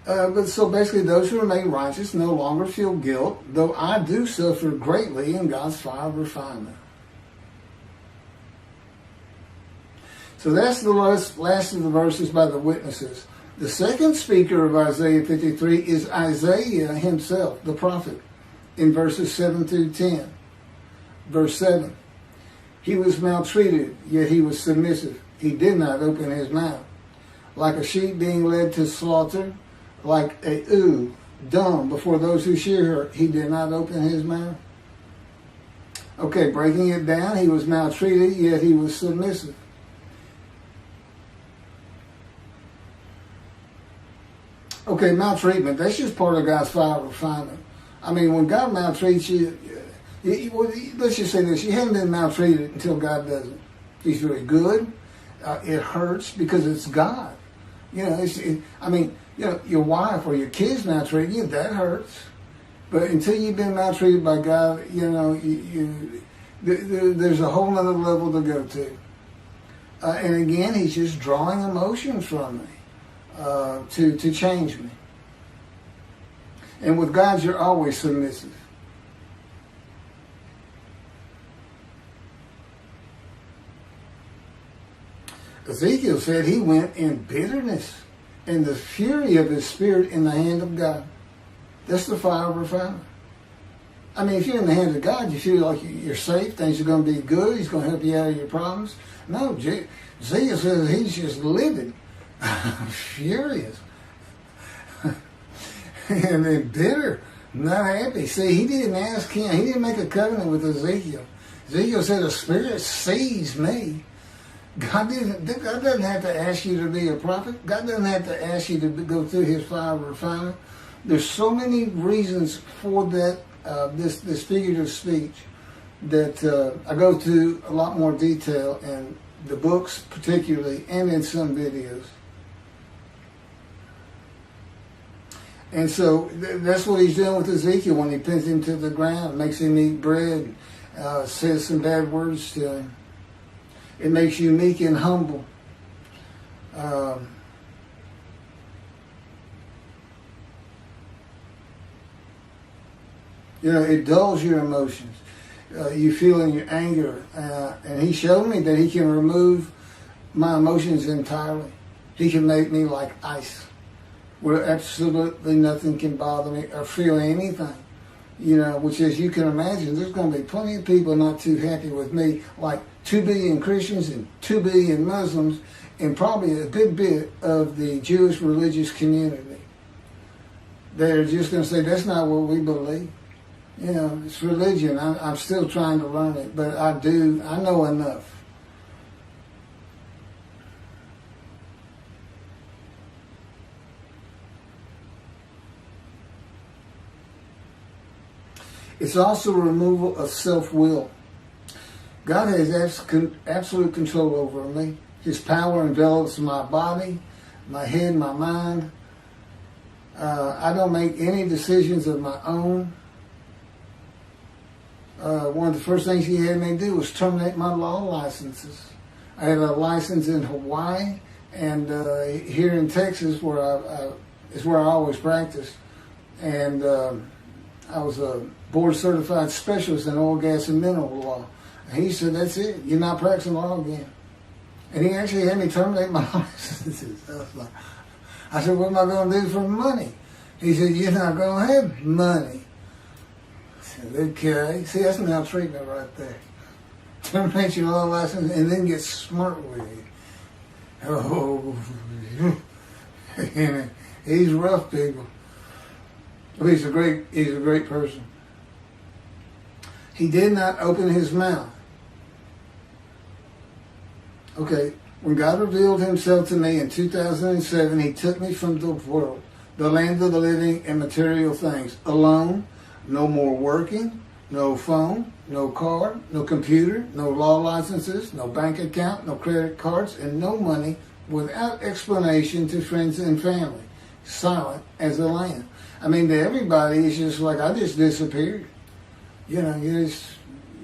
But so basically, those who remain righteous no longer feel guilt, though I do suffer greatly in God's fire of refinement. So that's the last of the verses by the witnesses. The second speaker of Isaiah 53 is Isaiah himself, the prophet, in verses 7 through 10. Verse 7, he was maltreated, yet he was submissive. He did not open his mouth. Like a sheep being led to slaughter, like a ewe, dumb before those who shear her, he did not open his mouth. Okay, breaking it down, he was maltreated, yet he was submissive. Okay, maltreatment, that's just part of God's fire of refinement. I mean, when God maltreats you, let's just say this, you haven't been maltreated until God does it. He's very good. It hurts because it's God. You know, I mean, you know, your wife or your kids maltreat you, that hurts. But until you've been maltreated by God, you know, there's a whole other level to go to. And again, he's just drawing emotion from me to change me. And with God, you're always submissive. Ezekiel said he went in bitterness and the fury of his spirit in the hand of God. That's the fire of refinement. I mean, if you're in the hand of God, you feel like you're safe, things are going to be good, he's going to help you out of your problems. No, Ezekiel says he's just livid, furious, and then bitter, not happy. See, he didn't ask him, he didn't make a covenant with Ezekiel. Ezekiel said, the Spirit sees me. God doesn't have to ask you to be a prophet. God doesn't have to ask you to go through his fire of refinement. There's so many reasons for that, this figurative speech that I go to a lot more detail in the books particularly and in some videos. And so that's what he's doing with Ezekiel when he pins him to the ground, makes him eat bread, says some bad words to him. It makes you meek and humble. You know, it dulls your emotions. You feel in your anger. And he showed me that he can remove my emotions entirely. He can make me like ice, where absolutely nothing can bother me or feel anything. You know, which, as you can imagine, there's going to be plenty of people not too happy with me, like 2 billion Christians and 2 billion Muslims, and probably a good bit of the Jewish religious community. They're just going to say, that's not what we believe. You know, it's religion. I'm still trying to learn it, but I know enough. It's also removal of self-will. God has absolute control over me. His power envelops my body, my head, my mind. I don't make any decisions of my own. One of the first things he had me do was terminate my law licenses. I had a license in Hawaii and here in Texas, where is where I always practiced. And I was a board-certified specialist in oil, gas, and mineral law. And he said, that's it. You're not practicing law again. And he actually had me terminate my licenses. I said, what am I going to do for money? He said, you're not going to have money. I said, okay. See, that's maltreatment right there. Terminate your law license and then get smart with you. Oh, he's rough, people. But he's a great person. He did not open his mouth. Okay, when God revealed himself to me in 2007, he took me from the world, the land of the living and material things, alone, no more working, no phone, no car, no computer, no law licenses, no bank account, no credit cards, and no money, without explanation to friends and family, silent as a lamb. I mean, to everybody, it's just like, I just disappeared. You know, you just,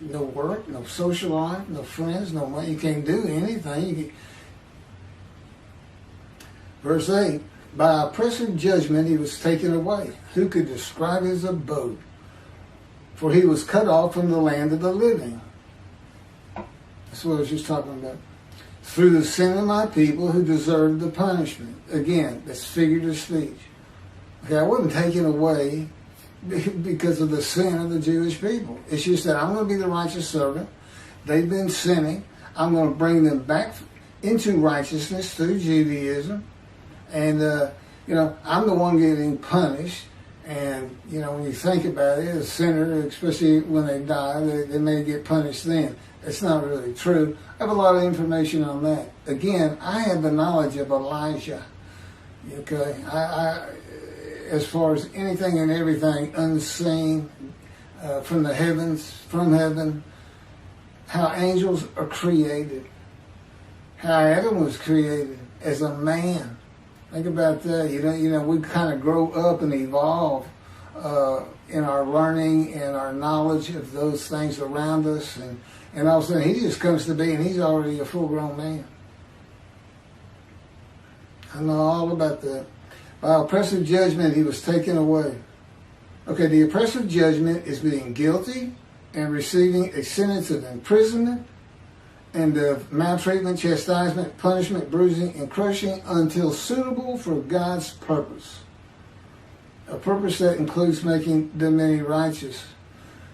no work, no social life, no friends, no money. You can't do anything. Verse 8, by oppressive judgment he was taken away. Who could describe his abode? For he was cut off from the land of the living. That's what I was just talking about. Through the sin of my people who deserved the punishment. Again, that's figurative speech. Okay, I wasn't taken away because of the sin of the Jewish people. It's just that I'm going to be the righteous servant. They've been sinning. I'm going to bring them back into righteousness through Judaism. And, you know, I'm the one getting punished. And, you know, when you think about it, a sinner, especially when they die, they may get punished then. It's not really true. I have a lot of information on that. Again, I have the knowledge of Elijah. Okay? I as far as anything and everything unseen from the heavens, from heaven, how angels are created, how Adam was created as a man. Think about that. You know, we kind of grow up and evolve in our learning and our knowledge of those things around us, and all of a sudden he just comes to be and he's already a full-grown man. I know all about that. By oppressive judgment he was taken away. Okay, the oppressive judgment is being guilty and receiving a sentence of imprisonment and of maltreatment, chastisement, punishment, bruising, and crushing until suitable for God's purpose. A purpose that includes making the many righteous.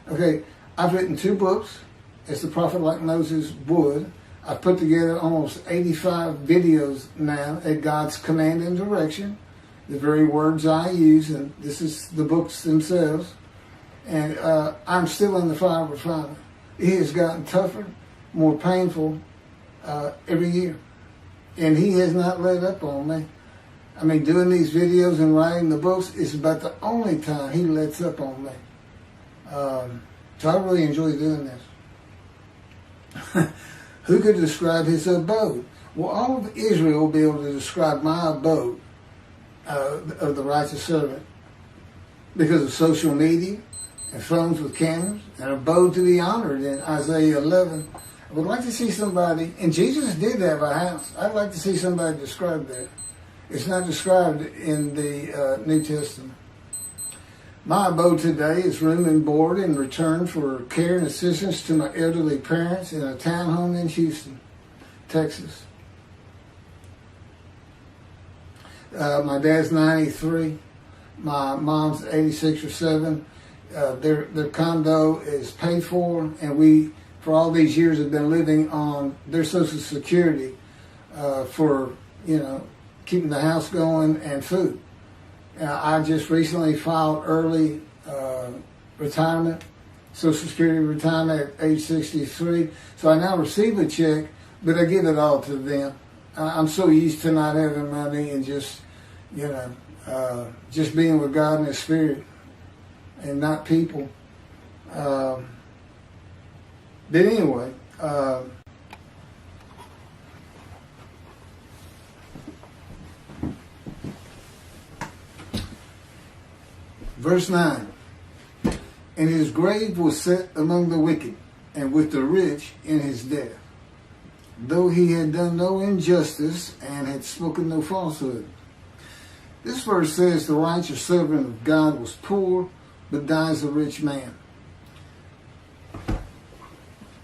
Okay, I've written 2 books, as the prophet like Moses would. I've put together almost 85 videos now at God's command and direction. The very words I use, and this is the books themselves. And I'm still in the fire refinement. It has gotten tougher, more painful every year. And he has not let up on me. I mean, doing these videos and writing the books is about the only time he lets up on me. So I really enjoy doing this. Who could describe his abode? Well, all of Israel will be able to describe my abode of the righteous servant because of social media and phones with cameras, and abode to be honored in Isaiah 11. I would like to see somebody, and Jesus did have a house. I'd like to see somebody describe that. It's not described in the New Testament. My abode today is room and board in return for care and assistance to my elderly parents in a townhome in Houston, Texas. My dad's 93. My mom's 86 or 7. Their condo is paid for, and we, for all these years, have been living on their Social Security for, you know, keeping the house going and food. I just recently filed early retirement, Social Security retirement at age 63. So I now receive a check, but I give it all to them. I'm so used to not having money and just, you know, just being with God and His Spirit and not people. But anyway, verse 9. And his grave was set among the wicked, and with the rich in his death, though he had done no injustice and had spoken no falsehood. This verse says the righteous servant of God was poor, but dies a rich man.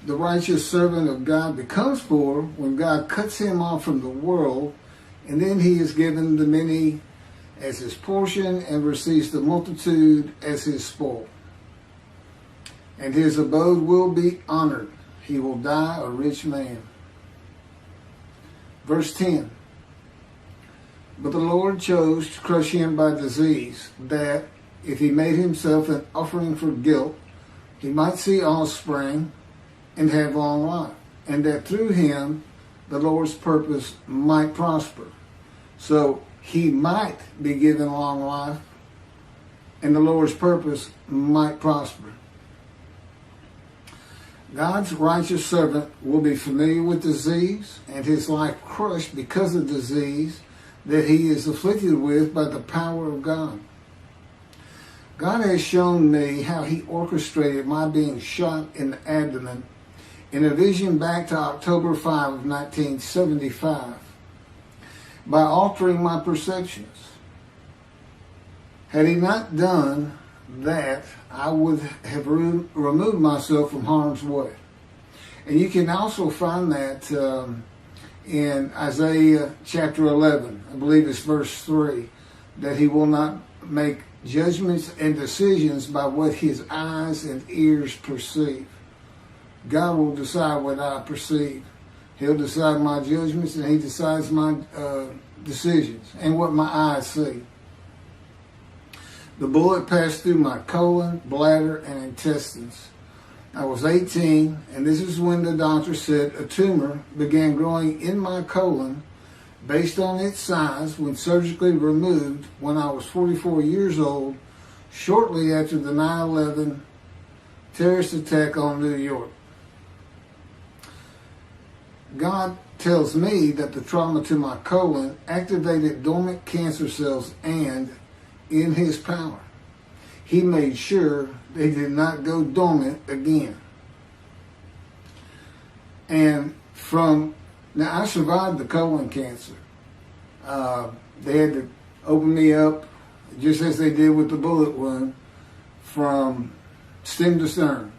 The righteous servant of God becomes poor when God cuts him off from the world, and then he is given the many as his portion and receives the multitude as his spoil. And his abode will be honored. He will die a rich man. Verse 10. But the Lord chose to crush him by disease, that, if he made himself an offering for guilt, he might see offspring and have long life, and that through him the Lord's purpose might prosper. So he might be given long life, and the Lord's purpose might prosper. God's righteous servant will be familiar with disease and his life crushed because of disease that he is afflicted with by the power of God. God has shown me how he orchestrated my being shot in the abdomen in a vision back to October 5 of 1975 by altering my perceptions. Had he not done that, I would have removed myself from harm's way. And you can also find that in Isaiah chapter 11, I believe it's verse 3, that he will not make judgments and decisions by what his eyes and ears perceive. God will decide what I perceive. He'll decide my judgments, and he decides my decisions and what my eyes see. The bullet passed through my colon, bladder, and intestines. I was 18, and this is when the doctor said a tumor began growing in my colon based on its size when surgically removed when I was 44 years old, shortly after the 9/11 terrorist attack on New York. God tells me that the trauma to my colon activated dormant cancer cells, and in his power, he made sure they did not go dormant again. And now I survived the colon cancer. They had to open me up, just as they did with the bullet wound, from stem to stern.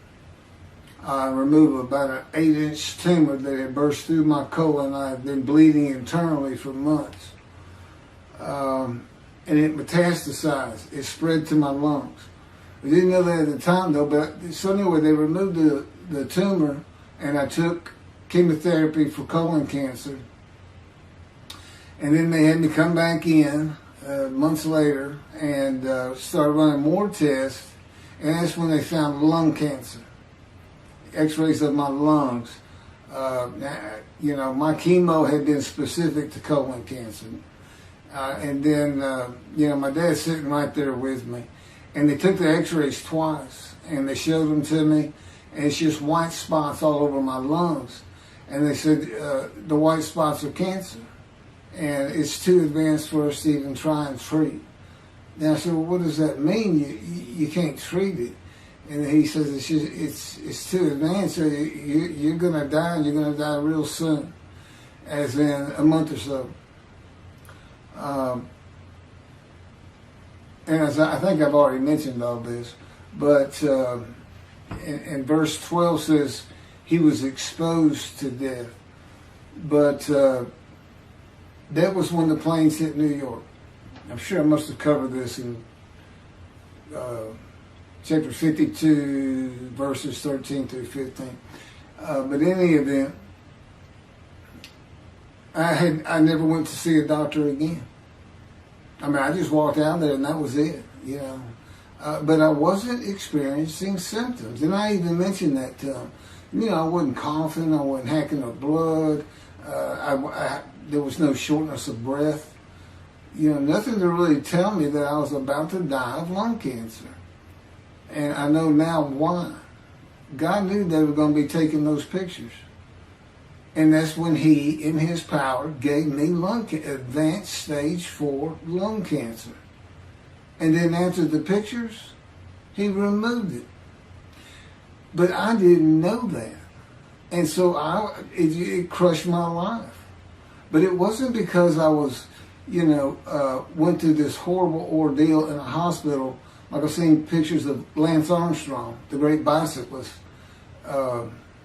Remove about an 8-inch tumor that had burst through my colon. I had been bleeding internally for months. And it metastasized. It spread to my lungs. I didn't know that at the time, though, but so anyway, they removed the tumor, and I took chemotherapy for colon cancer. And then they had me come back in months later and started running more tests, and that's when they found lung cancer. X-rays of my lungs. My chemo had been specific to colon cancer. And then, my dad's sitting right there with me. And they took the x-rays twice, and they showed them to me, and it's just white spots all over my lungs. And they said, the white spots are cancer, and it's too advanced for us to even try and treat. And I said, well, what does that mean? You can't treat it. And he says, it's too advanced, so you're going to die, and you're going to die real soon, as in a month or so. And as I think I've already mentioned all this, but in verse 12 says he was exposed to death. But that was when the planes hit New York. I'm sure I must have covered this in chapter 52, verses 13 through 15. But in any event, I never went to see a doctor again. I mean, I just walked out there and that was it, But I wasn't experiencing symptoms. And I even mentioned that to him. I wasn't coughing, I wasn't hacking up blood, there was no shortness of breath. Nothing to really tell me that I was about to die of lung cancer. And I know now why. God knew they were going to be taking those pictures. And that's when he, in his power, gave me advanced stage 4 lung cancer. And then after the pictures, he removed it. But I didn't know that. And so it crushed my life. But it wasn't because I was, went through this horrible ordeal in a hospital. Like I've seen pictures of Lance Armstrong, the great bicyclist,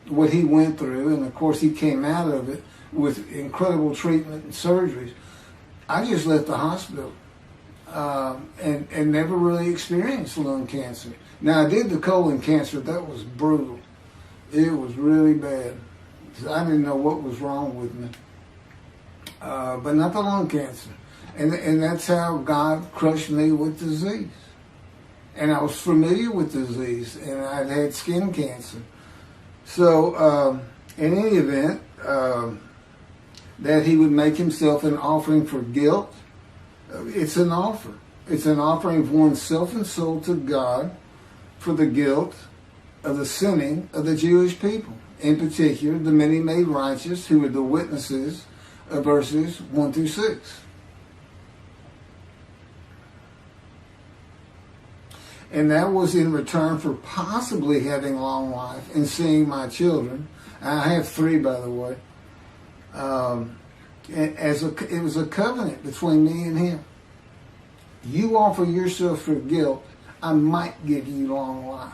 what he went through, and of course he came out of it with incredible treatment and surgeries. I just left the hospital and never really experienced lung cancer. Now I did the colon cancer. That was brutal. It was really bad. I didn't know what was wrong with me, but not the lung cancer. And that's how God crushed me with disease. And I was familiar with disease, and I'd had skin cancer. So, in any event, that he would make himself an offering for guilt, it's an offer. It's an offering of one's self and soul to God for the guilt of the sinning of the Jewish people, in particular the many made righteous who were the witnesses of verses 1 through 6. And that was in return for possibly having long life and seeing my children. I have 3, by the way. It was a covenant between me and him. You offer yourself for guilt, I might give you long life.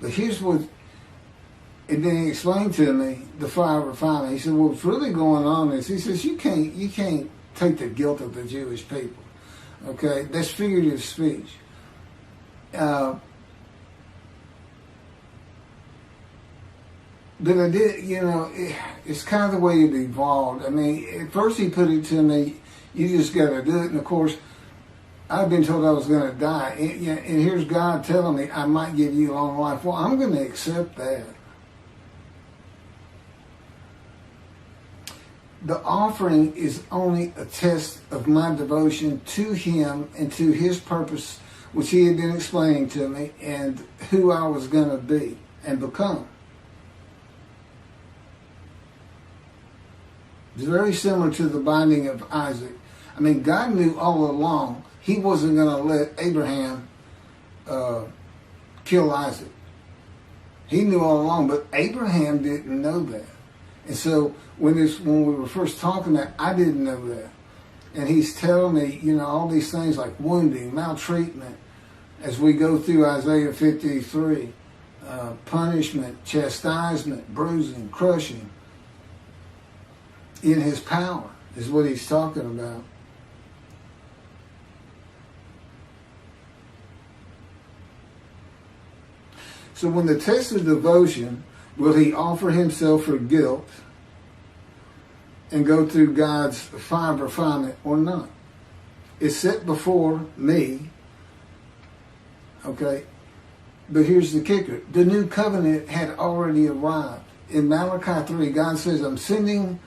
But here's what, and then he explained to me the fire of refinement. He said, what's really going on is, he says, you can't take the guilt of the Jewish people. Okay, that's figurative speech. But I did, it's kind of the way it evolved. I mean, at first he put it to me, you just got to do it. And of course, I've been told I was going to die. And here's God telling me I might give you long life. Well, I'm going to accept that. The offering is only a test of my devotion to him and to his purpose, which he had been explaining to me, and who I was going to be and become. It's very similar to the binding of Isaac. I mean, God knew all along he wasn't going to let Abraham kill Isaac. He knew all along, but Abraham didn't know that. And so when we were first talking that, I didn't know that. And he's telling me, all these things like wounding, maltreatment, as we go through Isaiah 53, punishment, chastisement, bruising, crushing, in his power is what he's talking about. So when the test of devotion, will he offer himself for guilt and go through God's fire of refinement or not? It's set before me. Okay, but here's the kicker. The new covenant had already arrived. In Malachi 3, God says, I'm sending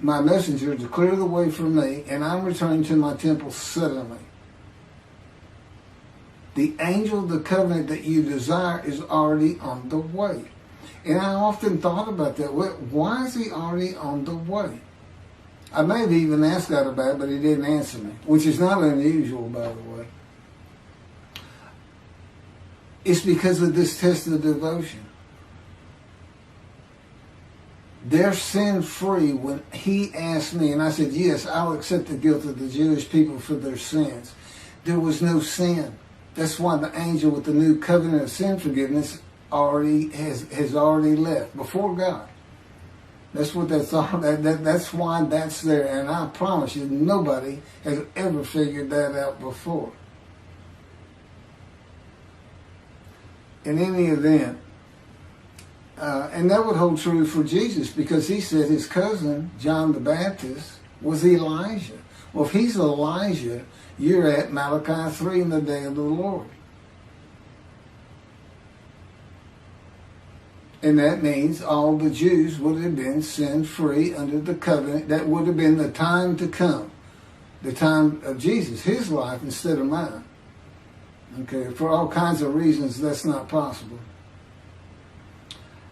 my messenger to clear the way for me, and I'm returning to my temple suddenly. The angel of the covenant that you desire is already on the way. And I often thought about that. Why is he already on the way? I may have even asked God about it, but he didn't answer me, which is not unusual, by the way. It's because of this test of devotion. They're sin-free when he asked me, and I said, yes, I'll accept the guilt of the Jewish people for their sins. There was no sin. That's why the angel with the new covenant of sin forgiveness has already left before God. That's what that's all. That's why that's there. And I promise you, nobody has ever figured that out before. In any event, and that would hold true for Jesus, because he said his cousin, John the Baptist, was Elijah. Well, if he's Elijah, you're at Malachi 3 in the day of the Lord. And that means all the Jews would have been sin-free under the covenant. That would have been the time to come. The time of Jesus, his life instead of mine. Okay, for all kinds of reasons, that's not possible.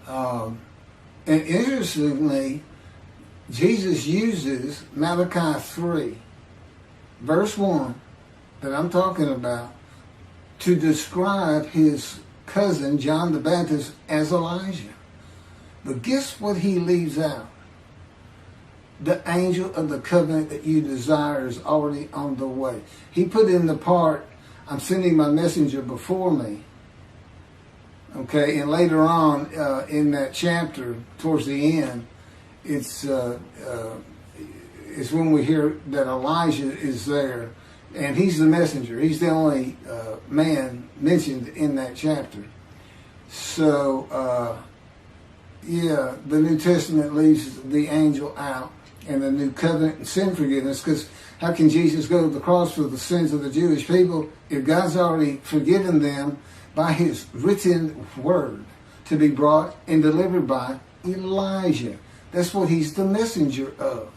And interestingly, Jesus uses Malachi 3, verse 1, that I'm talking about, to describe his cousin, John the Baptist, as Elijah. But guess what he leaves out? The angel of the covenant that you desire is already on the way. He put in the part, I'm sending my messenger before me. Okay, and later on in that chapter, towards the end, it's when we hear that Elijah is there, and he's the messenger. He's the only man mentioned in that chapter. So, yeah, the New Testament leaves the angel out, and the new covenant and sin forgiveness, because how can Jesus go to the cross for the sins of the Jewish people if God's already forgiven them by his written word to be brought and delivered by Elijah? That's what he's the messenger of,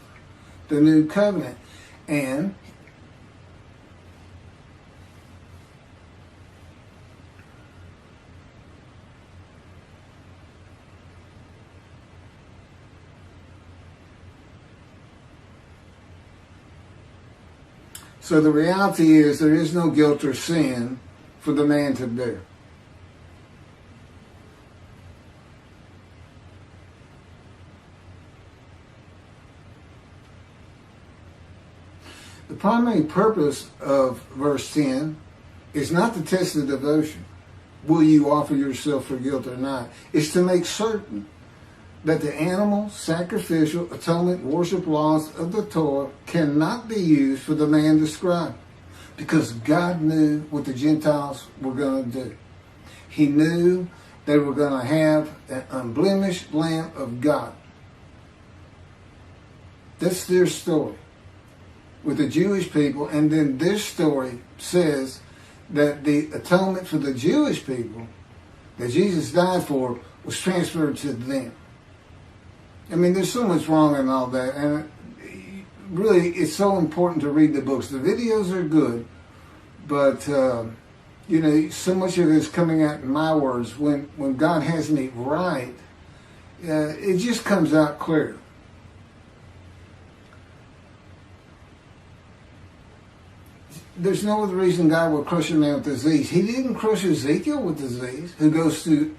the new covenant. And So the reality is there is no guilt or sin for the man to bear. The primary purpose of verse 10 is not to test the devotion. Will you offer yourself for guilt or not? It's to make certain that the animal, sacrificial, atonement, worship laws of the Torah cannot be used for the man described. Because God knew what the Gentiles were going to do. He knew they were going to have an unblemished Lamb of God. That's their story with the Jewish people. And then this story says that the atonement for the Jewish people that Jesus died for was transferred to them. I mean, there's so much wrong in all that. And really, it's so important to read the books. The videos are good, but, you know, so much of it is coming out in my words. When God has me right, it just comes out clear. There's no other reason God would crush a man with disease. He didn't crush Ezekiel with disease, who goes through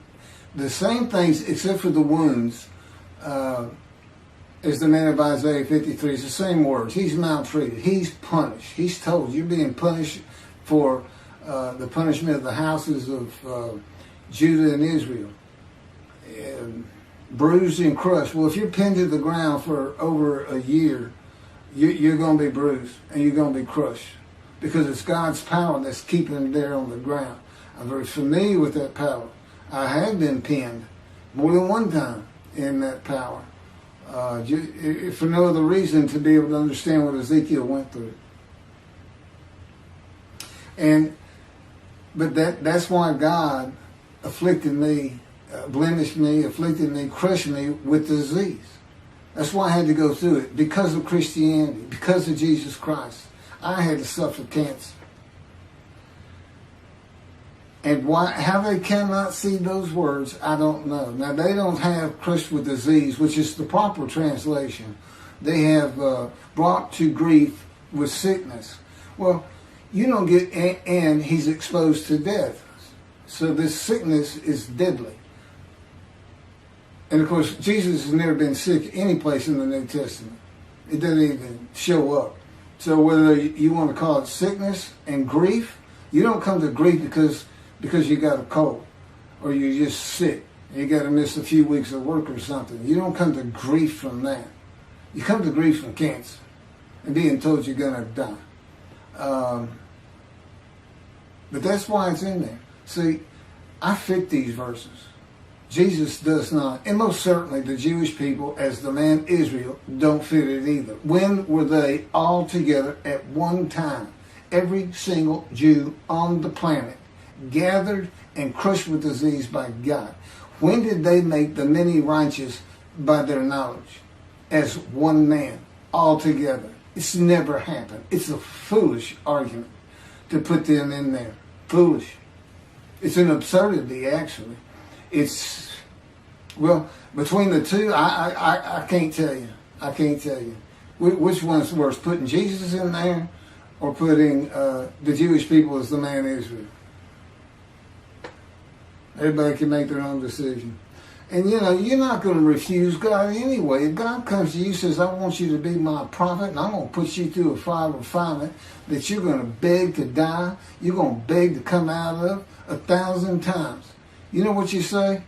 the same things except for the wounds as the man of Isaiah 53. It's the same words. He's maltreated. He's punished. He's told, you're being punished for the punishment of the houses of Judah and Israel. Bruised and crushed. Well, if you're pinned to the ground for over a year, you're going to be bruised and you're going to be crushed. Because it's God's power that's keeping them there on the ground. I'm very familiar with that power. I have been pinned more than one time in that power. For no other reason to be able to understand what Ezekiel went through. But that's why God afflicted me, blemished me, afflicted me, crushed me with disease. That's why I had to go through it. Because of Christianity, because of Jesus Christ. I had to suffer cancer. And how they cannot see those words, I don't know. Now, they don't have crushed with disease, which is the proper translation. They have brought to grief with sickness. Well, you don't get, and he's exposed to death. So this sickness is deadly. And of course, Jesus has never been sick any place in the New Testament. It doesn't even show up. So whether you want to call it sickness and grief, you don't come to grief because you got a cold or you're just sick and you got to miss a few weeks of work or something. You don't come to grief from that. You come to grief from cancer and being told you're going to die. But that's why it's in there. See, I fit these verses. Jesus does not. And most certainly the Jewish people, as the man Israel, don't fit it either. When were they all together at one time? Every single Jew on the planet gathered and crushed with disease by God. When did they make the many righteous by their knowledge? As one man, all together. It's never happened. It's a foolish argument to put them in there. Foolish. It's an absurdity, actually. It's, well, between the two, I can't tell you. I can't tell you. Which one's worse, putting Jesus in there or putting the Jewish people as the man Israel? Everybody can make their own decision. And, you know, you're not going to refuse God anyway. If God comes to you and says, I want you to be my prophet, and I'm going to put you through a fire of refinement that you're going to beg to die, you're going to beg to come out of 1,000 times. You know what you say?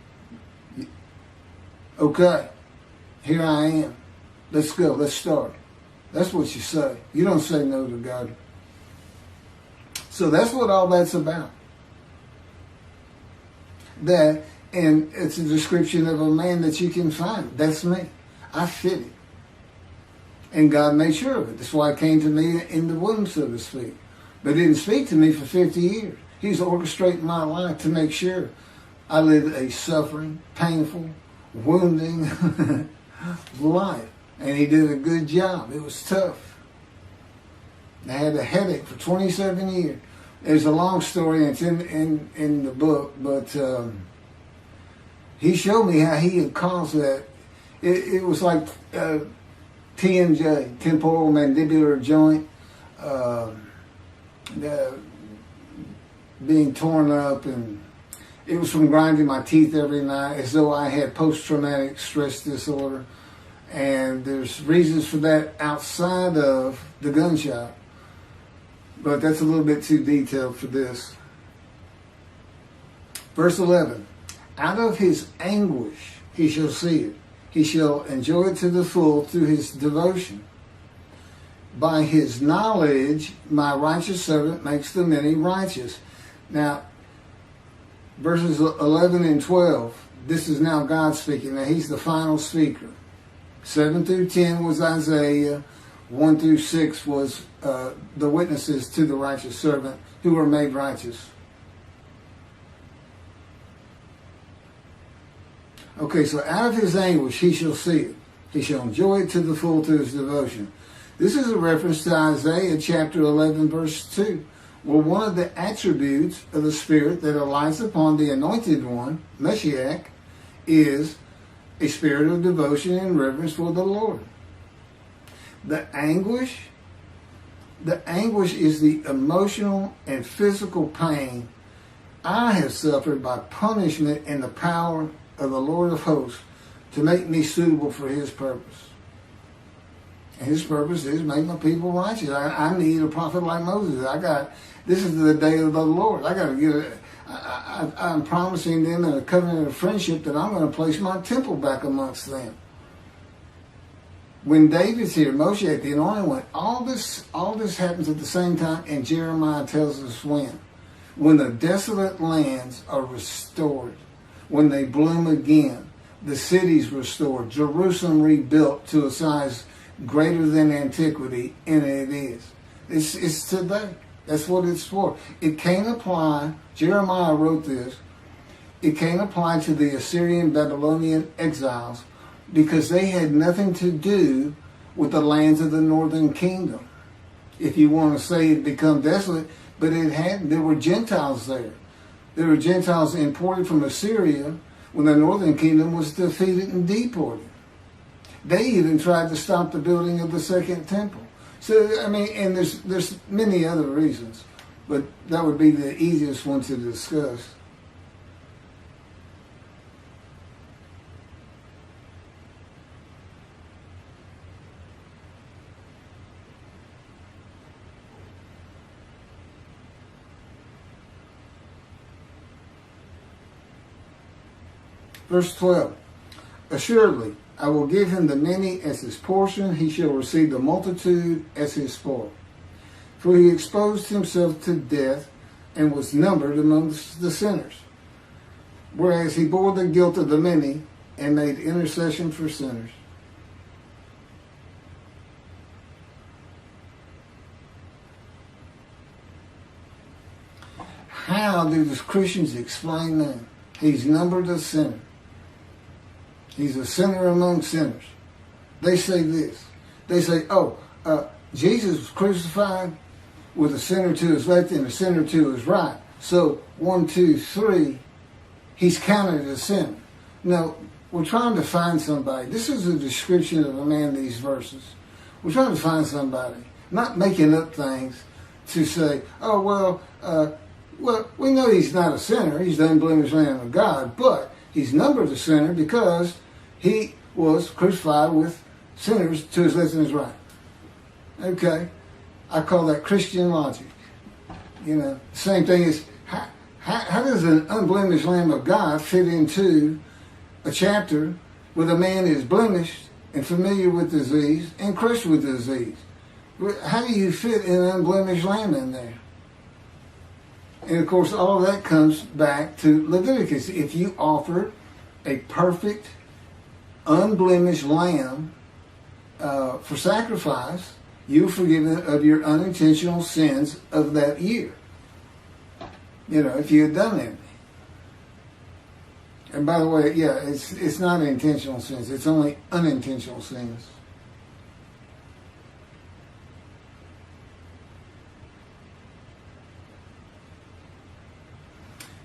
Okay, here I am. Let's go. Let's start. That's what you say. You don't say no to God. So that's what all that's about. That, and it's a description of a man that you can find. That's me. I fit it. And God made sure of it. That's why it came to me in the womb, so to speak. But it didn't speak to me for 50 years. He's orchestrating my life to make sure I live a suffering, painful, wounding life. And he did a good job. It was tough. I had a headache for 27 years. There's a long story, and it's in the book, but he showed me how he had caused that. It was like TMJ, temporal mandibular joint. being torn up, and it was from grinding my teeth every night, as though I had post-traumatic stress disorder. And there's reasons for that outside of the gun shop, but that's a little bit too detailed for this. Verse 11, out of his anguish he shall see it. He shall enjoy it to the full through his devotion. By his knowledge, my righteous servant makes the many righteous. Now, verses 11 and 12, this is now God speaking. Now, he's the final speaker. 7 through 10 was Isaiah. 1 through 6 was the witnesses to the righteous servant who were made righteous. Okay, so out of his anguish he shall see it. He shall enjoy it to the full through his devotion. This is a reference to Isaiah chapter 11, verse 2, where one of the attributes of the Spirit that alights upon the anointed one, Moshiach, is a spirit of devotion and reverence for the Lord. The anguish is the emotional and physical pain I have suffered by punishment and the power of the Lord of hosts to make me suitable for his purpose. And his purpose is make my people righteous. I need a prophet like Moses. This is the day of the Lord. I'm promising them in a covenant of friendship that I'm going to place my temple back amongst them. When David's here, Moshiach, the anointed one, all this happens at the same time, and Jeremiah tells us when the desolate lands are restored, when they bloom again, the cities restored, Jerusalem rebuilt to a size greater than antiquity, and it is. It's today. That's what it's for. It can't apply, Jeremiah wrote this, it can't apply to the Assyrian Babylonian exiles because they had nothing to do with the lands of the northern kingdom. If you want to say it become desolate, but it hadn't. There were Gentiles there. There were Gentiles imported from Assyria when the northern kingdom was defeated and deported. They even tried to stop the building of the second temple. So, I mean, and there's many other reasons, but that would be the easiest one to discuss. Verse 12, assuredly, I will give him the many as his portion. He shall receive the multitude as his spoil. For he exposed himself to death and was numbered amongst the sinners. Whereas he bore the guilt of the many and made intercession for sinners. How do the Christians explain that? He's numbered a sinner. He's a sinner among sinners. They say this. They say, Jesus was crucified with a sinner to his left and a sinner to his right. So 1, 2, 3, he's counted as sinner. Now, we're trying to find somebody. This is a description of a man, these verses. We're trying to find somebody, not making up things to say, well, we know he's not a sinner. He's the unblemished Lamb of God, but he's numbered a sinner because he was crucified with sinners to his left and his right. Okay. I call that Christian logic. You know, same thing is, how does an unblemished Lamb of God fit into a chapter where the man is blemished and familiar with disease and crushed with disease? How do you fit an unblemished lamb in there? And of course, all of that comes back to Leviticus. If you offer a perfect, unblemished lamb for sacrifice, you're forgiven of your unintentional sins of that year. You know, if you had done it. And by the way, yeah, it's not intentional sins. It's only unintentional sins.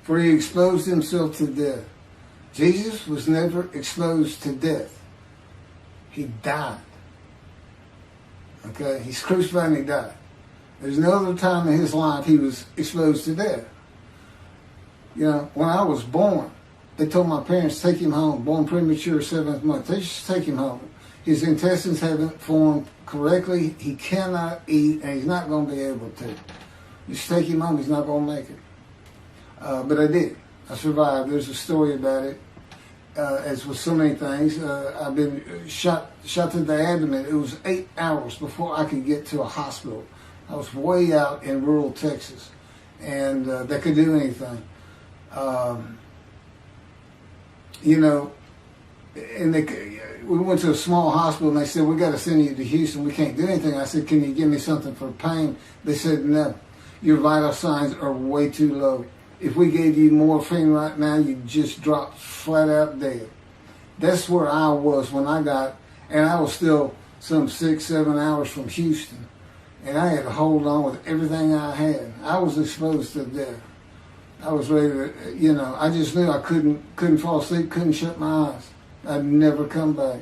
For he exposed himself to death. Jesus was never exposed to death. He died. Okay? He's crucified and he died. There's no other time in his life he was exposed to death. You know, when I was born, they told my parents to take him home. Born premature, 7th month. They just take him home. His intestines haven't formed correctly. He cannot eat, and he's not going to be able to. Just take him home. He's not going to make it. But I did. I survived. There's a story about it. As with so many things, I've been shot to the abdomen. It was 8 hours before I could get to a hospital. I was way out in rural Texas, and they could do anything. You know, and we went to a small hospital, and they said, we got to send you to Houston. We can't do anything. I said, can you give me something for pain? They said, no. Your vital signs are way too low. If we gave you morphine right now, you'd just drop flat out dead. That's where I was when I got, and I was still some 6-7 hours from Houston. And I had to hold on with everything I had. I was exposed to death. I was ready to, you know, I just knew I couldn't fall asleep, couldn't shut my eyes. I'd never come back.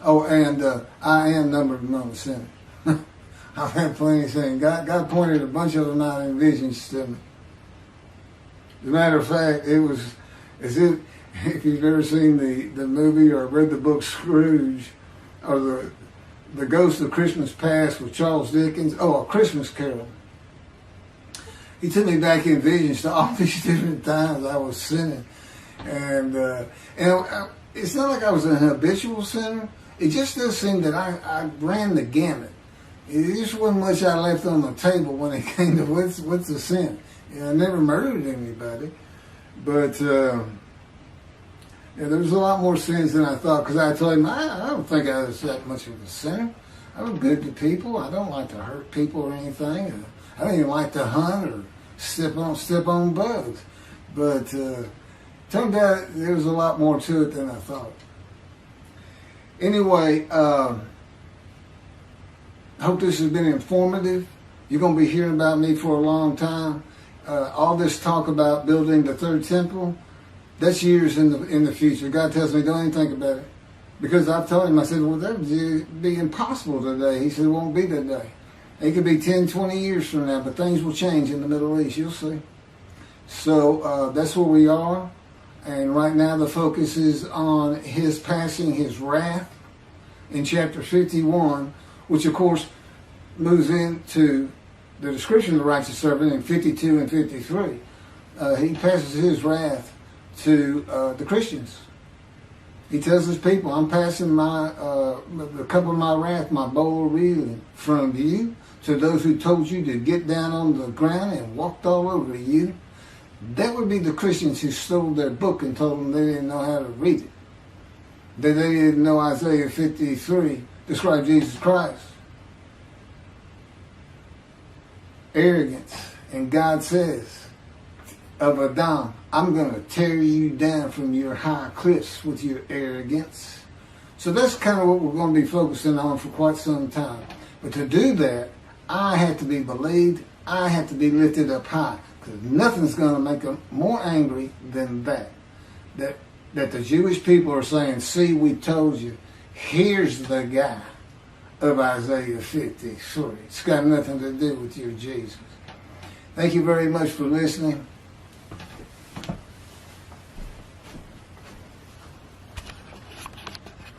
Oh, and I am numbered among the sinners. I've had plenty of sin. God pointed a bunch of them out in visions to me. As a matter of fact, it was as if you've ever seen the movie or read the book Scrooge, or the Ghost of Christmas Past with Charles Dickens. Oh, A Christmas Carol. He took me back in visions to all these different times I was sinning. And it's not like I was an habitual sinner. It just does seem that I ran the gamut. It just wasn't much I left on the table when it came to what's the sin. You know, I never murdered anybody. But yeah, there was a lot more sins than I thought, because I told him, I don't think I was that much of a sinner. I was good to people. I don't like to hurt people or anything. I don't even like to hunt or step on bugs. But turned out there was a lot more to it than I thought. Anyway, I hope this has been informative. You're going to be hearing about me for a long time. All this talk about building the third temple, that's years in the future. God tells me, don't even think about it. Because I've told him, I said, well, that would be impossible today. He said, it won't be today. It could be 10, 20 years from now, but things will change in the Middle East. You'll see. So that's where we are. And right now the focus is on his passing his wrath in chapter 51, which of course moves into the description of the righteous servant in 52 and 53. He passes his wrath to the Christians. He tells his people, I'm passing the cup of my wrath, my bowl of reeling, from you to those who told you to get down on the ground and walked all over you. That would be the Christians who stole their book and told them they didn't know how to read it. That they didn't know Isaiah 53 described Jesus Christ. Arrogance. And God says of Adam, I'm going to tear you down from your high cliffs with your arrogance. So that's kind of what we're going to be focusing on for quite some time. But to do that, I have to be believed. I have to be lifted up high. Because nothing's going to make them more angry than that. That the Jewish people are saying, see, we told you. Here's the guy of Isaiah 53. It's got nothing to do with your Jesus. Thank you very much for listening.